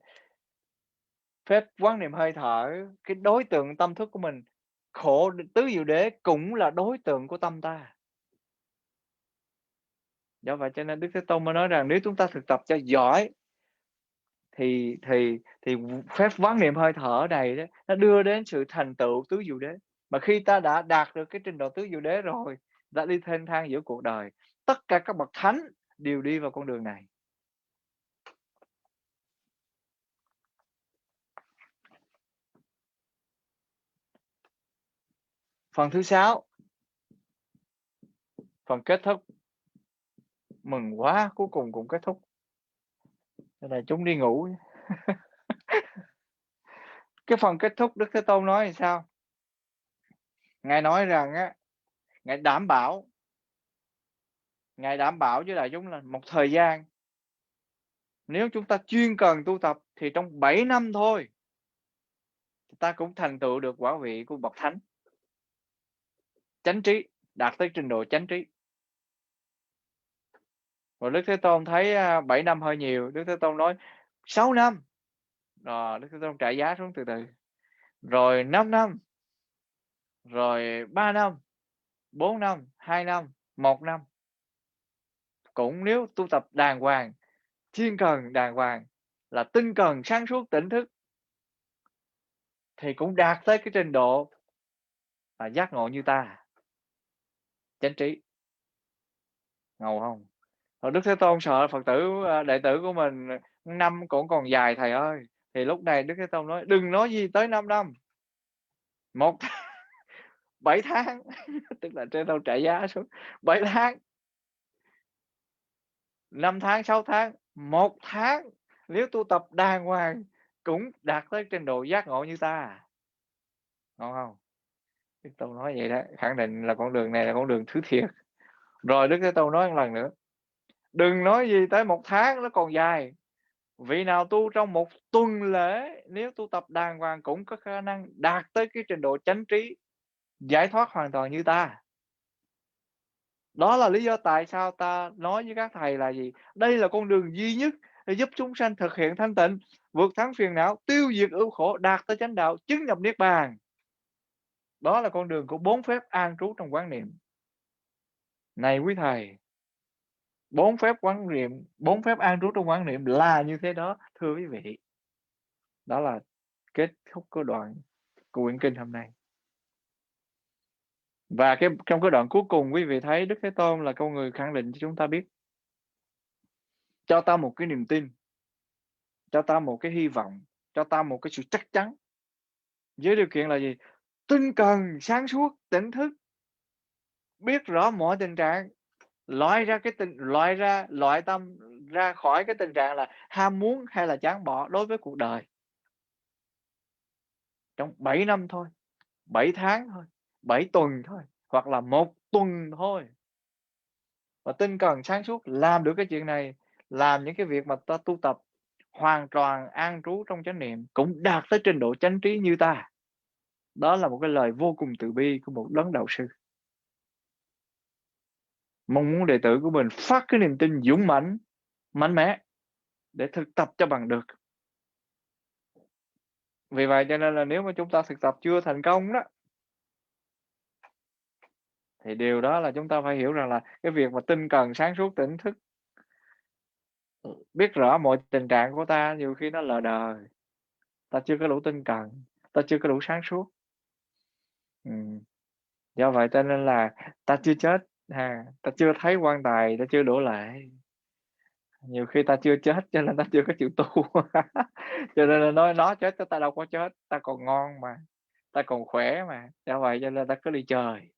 phép quán niệm hơi thở, cái đối tượng tâm thức của mình, khổ tứ diệu đế cũng là đối tượng của tâm ta. Do vậy cho nên Đức Thế Tôn mới nói rằng nếu chúng ta thực tập cho giỏi thì phép quán niệm hơi thở này đó, nó đưa đến sự thành tựu tứ diệu đế. Mà khi ta đã đạt được cái trình độ tứ diệu đế rồi, đã đi thênh thang giữa cuộc đời, tất cả các bậc thánh đều đi vào con đường này. Phần thứ 6, phần kết thúc. Mừng quá, cuối cùng cũng kết thúc. Thế là chúng đi ngủ. Cái phần kết thúc Đức Thế Tôn nói thì sao? Ngài nói rằng á, Ngài đảm bảo với đại chúng là một thời gian, nếu chúng ta chuyên cần tu tập thì trong 7 năm thôi, ta cũng thành tựu được quả vị của bậc thánh, chánh trí, đạt tới trình độ chánh trí. Rồi Đức Thế Tôn thấy 7 năm hơi nhiều, Đức Thế Tôn nói 6 năm. Rồi Đức Thế Tôn trả giá xuống từ từ. Rồi 5 năm, rồi 3 năm, 4 năm, 2 năm, 1 năm. Cũng nếu tu tập đàng hoàng, chuyên cần đàng hoàng, là tinh cần, sáng suốt, tỉnh thức, thì cũng đạt tới cái trình độ là giác ngộ như ta, chánh trí. Ngầu không? Rồi Đức Thế Tôn sợ Phật tử, đệ tử của mình năm cũng còn dài thầy ơi. Thì lúc này Đức Thế Tôn nói đừng nói gì tới 5 năm, 1 7 tháng, tức là Thế Tôn trả giá xuống 7 tháng, 5 tháng, 6 tháng, 1 tháng, nếu tu tập đàng hoàng cũng đạt tới trình độ giác ngộ như ta. Ngon không? Đức Tôn nói vậy đó, khẳng định là con đường này là con đường thứ thiệt. Rồi Đức Thế Tôn nói một lần nữa, đừng nói gì tới 1 tháng, nó còn dài. Vị nào tu trong 1 tuần lễ, nếu tu tập đàng hoàng cũng có khả năng đạt tới cái trình độ chánh trí, giải thoát hoàn toàn như ta. Đó là lý do tại sao ta nói với các thầy là gì? Đây là con đường duy nhất để giúp chúng sanh thực hiện thanh tịnh, vượt thắng phiền não, tiêu diệt ưu khổ, đạt tới chánh đạo, chứng nhập niết bàn. Đó là con đường của 4 phép an trú trong quán niệm. Này quý thầy, 4 phép quán niệm, 4 phép an trú trong quán niệm là như thế đó, thưa quý vị. Đó là kết thúc của đoạn của quyển kinh hôm nay. Và trong cái đoạn cuối cùng, quý vị thấy Đức Thế Tôn là con người khẳng định cho chúng ta biết, cho ta một cái niềm tin, cho ta một cái hy vọng, cho ta một cái sự chắc chắn. Với điều kiện là gì? Tinh cần, sáng suốt, tỉnh thức, biết rõ mọi tình trạng, loại tâm ra khỏi cái tình trạng là ham muốn hay là chán bỏ đối với cuộc đời. Trong 7 năm thôi, 7 tháng thôi, 7 tuần thôi, hoặc là 1 tuần thôi. Và tinh cần sáng suốt làm được cái chuyện này, làm những cái việc mà ta tu tập hoàn toàn an trú trong chánh niệm, cũng đạt tới trình độ chánh trí như ta. Đó là một cái lời vô cùng từ bi của một đấng đạo sư. Mong muốn đệ tử của mình phát cái niềm tin dũng mãnh, mạnh mẽ để thực tập cho bằng được. Vì vậy cho nên là nếu mà chúng ta thực tập chưa thành công đó, thì điều đó là chúng ta phải hiểu rằng là cái việc mà tinh cần, sáng suốt, tỉnh thức, biết rõ mọi tình trạng của ta nhiều khi nó lờ đờ, ta chưa có đủ tinh cần, ta chưa có đủ sáng suốt. Do vậy cho nên là ta chưa chết ha, ta chưa thấy quan tài, ta chưa đổ lệ. Nhiều khi ta chưa chết cho nên ta chưa có chịu tu. Cho nên là nói nó chết ta đâu có chết, ta còn ngon mà, ta còn khỏe mà, do vậy cho nên ta cứ đi chơi.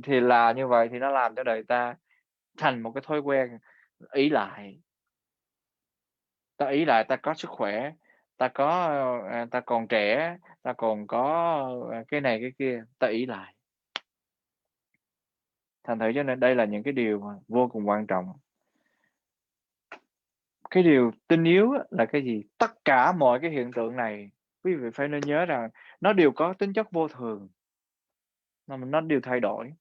Thì là như vậy thì nó làm cho đời ta thành một cái thói quen ỷ lại. Ta ỷ lại ta có sức khỏe, ta có, ta còn trẻ, ta còn có, cái này cái kia, ta ỷ lại. Thành thử cho nên đây là những cái điều mà vô cùng quan trọng. Cái điều tinh yếu á là cái gì? Tất cả mọi cái hiện tượng này, quý vị phải nên nhớ rằng nó đều có tính chất vô thường, nó đều thay đổi,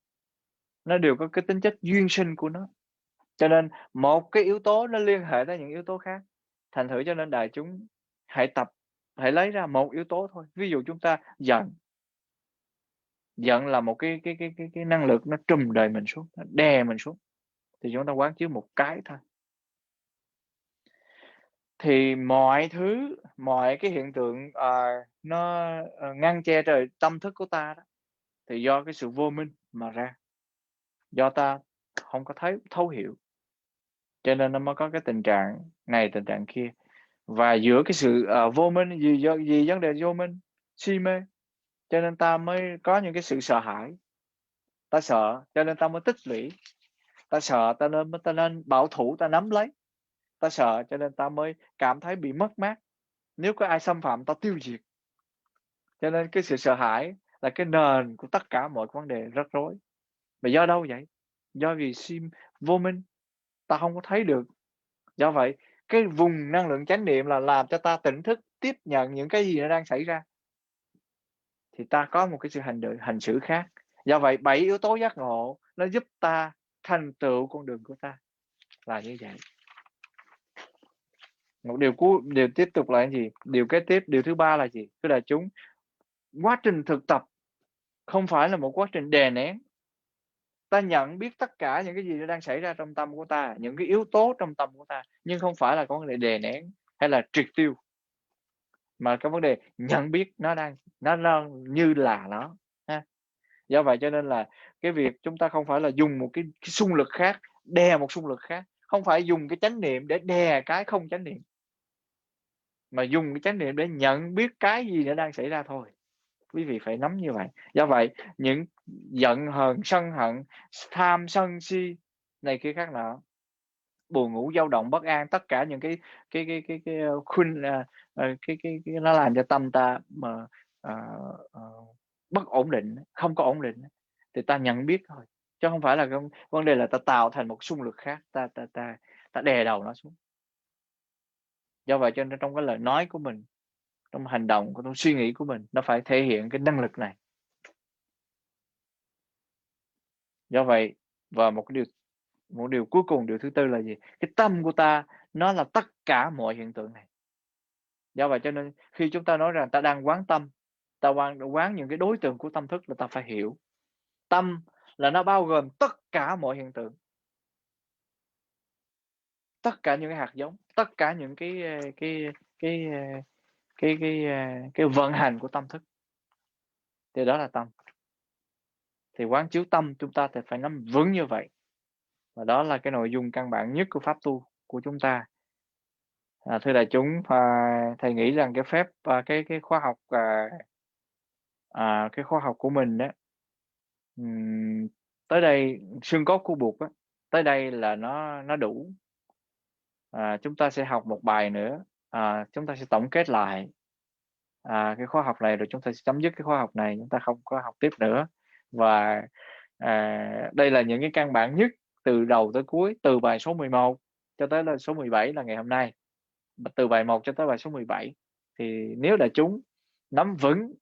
nó đều có cái tính chất duyên sinh của nó. Cho nên một cái yếu tố nó liên hệ tới những yếu tố khác. Thành thử cho nên đại chúng hãy lấy ra một yếu tố thôi. Ví dụ chúng ta giận, giận là một cái năng lực nó trùm đời mình xuống, nó đè mình xuống, thì chúng ta quán chiếu một cái thôi. Thì mọi thứ, mọi cái hiện tượng, nó, ngăn che trời tâm thức của ta đó, thì do cái sự vô minh mà ra, do ta không có thấy thấu hiểu, cho nên nó mới có cái tình trạng này, tình trạng kia. Và giữa cái sự, vô minh, vì vấn đề vô minh, si mê, cho nên ta mới có những cái sự sợ hãi. Ta sợ cho nên ta mới tích lũy, ta sợ ta nên bảo thủ, ta nắm lấy, ta sợ cho nên ta mới cảm thấy bị mất mát. Nếu có ai xâm phạm ta tiêu diệt. Cho nên cái sự sợ hãi là cái nền của tất cả mọi vấn đề rắc rối. Mà do đâu vậy? Do vì vô minh, ta không có thấy được. Do vậy, cái vùng năng lượng chánh niệm là làm cho ta tỉnh thức tiếp nhận những cái gì nó đang xảy ra. Thì ta có một cái sự hành xử khác. Do vậy, 7 yếu tố giác ngộ nó giúp ta thành tựu con đường của ta. Là như vậy. Một điều tiếp tục là cái gì? Điều kế tiếp, điều thứ ba là gì? Thưa đại chúng, quá trình thực tập không phải là một quá trình đè nén. Ta nhận biết tất cả những cái gì nó đang xảy ra trong tâm của ta, những cái yếu tố trong tâm của ta, nhưng không phải là có vấn đề đè nén hay là triệt tiêu, mà cái vấn đề nhận biết nó như là nó ha. Do vậy cho nên là cái việc chúng ta không phải là dùng một cái xung lực khác đè một xung lực khác, không phải dùng cái chánh niệm để đè cái không chánh niệm, mà dùng cái chánh niệm để nhận biết cái gì nó đang xảy ra thôi. Quý vị phải nắm như vậy. Do vậy, những giận hờn, sân hận, tham sân si này kia khác nọ, buồn ngủ, dao động, bất an, tất cả những khuynh nó làm cho tâm ta mà, ờ, ờ, bất ổn định, không có ổn định, thì ta nhận biết thôi, chứ không phải là vấn đề là ta tạo thành một xung lực khác, ta đè đầu nó xuống. Do vậy cho nên trong cái lời nói của mình, trong hành động, trong suy nghĩ của mình, nó phải thể hiện cái năng lực này. Do vậy, và một điều cuối cùng, điều thứ tư là gì? Cái tâm của ta nó là tất cả mọi hiện tượng này. Do vậy cho nên khi chúng ta nói rằng ta đang quán tâm, ta quán những cái đối tượng của tâm thức, là ta phải hiểu tâm là nó bao gồm tất cả mọi hiện tượng, tất cả những cái hạt giống, tất cả những cái, cái vận hành của tâm thức, thì đó là tâm. Thì quán chiếu tâm chúng ta thì phải nắm vững như vậy, và đó là cái nội dung căn bản nhất của pháp tu của chúng ta. Thưa đại chúng, thầy nghĩ rằng cái phép cái khóa học, cái khóa học của mình á, ừm, tới đây xương cốt của Bụt á, tới đây là nó đủ. Chúng ta sẽ học một bài nữa, chúng ta sẽ tổng kết lại cái khóa học này, rồi chúng ta sẽ chấm dứt cái khóa học này, chúng ta không có học tiếp nữa. Và đây là những cái căn bản nhất từ đầu tới cuối, từ bài số 11 cho tới là số 17 là ngày hôm nay, từ bài 1 cho tới bài số 17. Thì nếu đại chúng nắm vững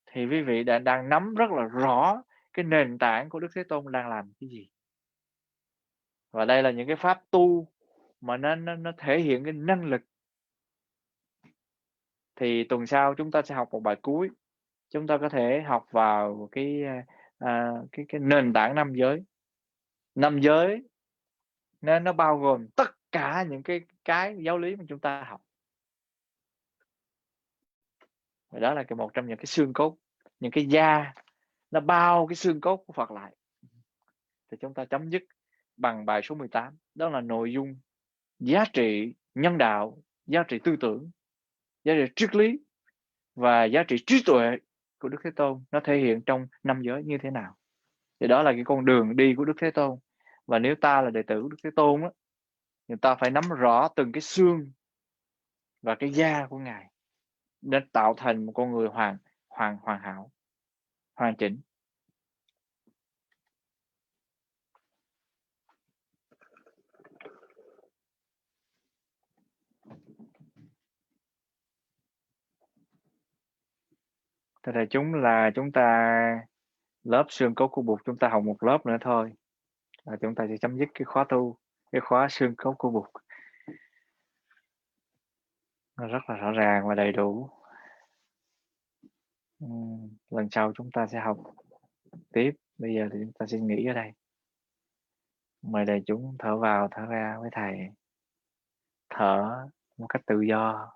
thì quý vị đang nắm rất là rõ cái nền tảng của Đức Thế Tôn đang làm cái gì. Và đây là những cái pháp tu mà nó thể hiện cái năng lực. Thì tuần sau chúng ta sẽ học một bài cuối, chúng ta có thể học vào cái nền tảng năm giới. Năm giới nó bao gồm tất cả những cái giáo lý mà chúng ta học. Và đó là một trong những cái xương cốt, những cái da nó bao cái xương cốt của Phật lại. Thì chúng ta chấm dứt bằng bài số 18, đó là nội dung giá trị nhân đạo, giá trị tư tưởng, giá trị triết lý và giá trị trí tuệ của Đức Thế Tôn nó thể hiện trong năm giới như thế nào. Thì đó là cái con đường đi của Đức Thế Tôn. Và nếu ta là đệ tử của Đức Thế Tôn á, thì ta phải nắm rõ từng cái xương và cái da của Ngài để tạo thành một con người hoàn hảo, hoàn chỉnh. Thưa đại chúng, là chúng ta lớp xương cốt của Bụt chúng ta học một lớp nữa thôi, và chúng ta sẽ chấm dứt cái khóa tu, cái khóa xương cốt của Bụt. Nó rất là rõ ràng và đầy đủ. Lần sau chúng ta sẽ học tiếp. Bây giờ thì chúng ta sẽ nghỉ ở đây. Mời đại chúng thở vào thở ra với thầy. Thở một cách tự do,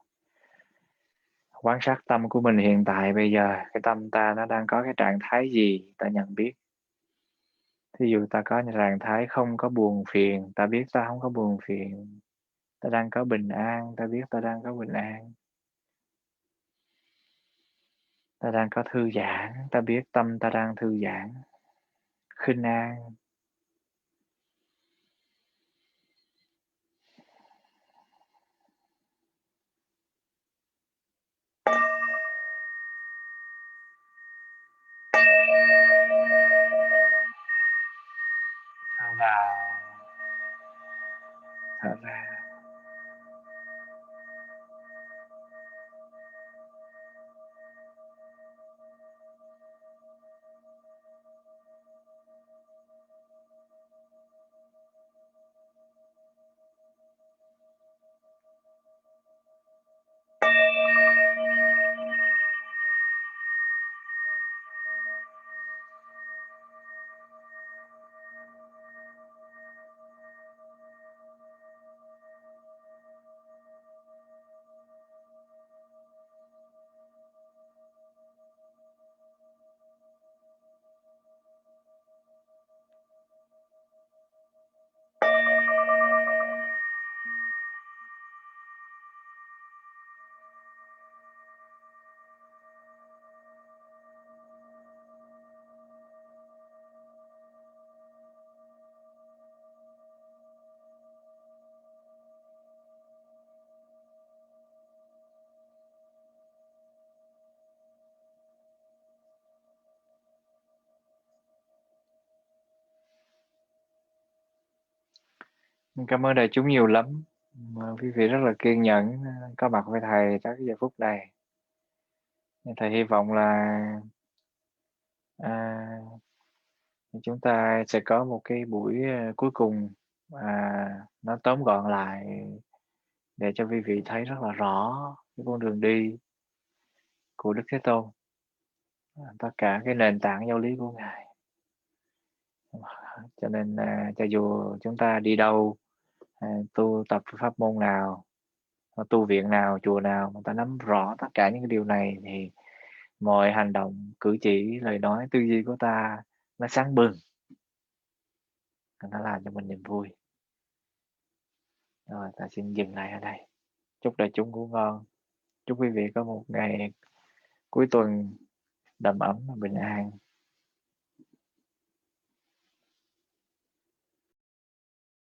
quan sát tâm của mình hiện tại bây giờ. Cái tâm ta nó đang có cái trạng thái gì, ta nhận biết. Thí dụ ta có trạng thái không có buồn phiền, ta biết ta không có buồn phiền. Ta đang có bình an, ta biết ta đang có bình an. Ta đang có thư giãn, ta biết tâm ta đang thư giãn, khinh an. Thở vào, thở ra. Cảm ơn đại chúng nhiều lắm. Quý vị rất là kiên nhẫn có mặt với thầy trong cái giờ phút này. Thầy hy vọng là à, chúng ta sẽ có một cái buổi cuối cùng nó tóm gọn lại để cho quý vị thấy rất là rõ cái con đường đi của Đức Thế Tôn, tất cả cái nền tảng giáo lý của Ngài. Cho nên cho dù chúng ta đi đâu, tu tập pháp môn nào, tu viện nào, chùa nào mà ta nắm rõ tất cả những cái điều này thì mọi hành động, cử chỉ, lời nói, tư duy của ta nó sáng bừng, nó làm cho mình niềm vui. Rồi ta xin dừng lại ở đây. Chúc đại chúng ngủ ngon. Chúc quý vị có một ngày cuối tuần đầm ấm và bình an.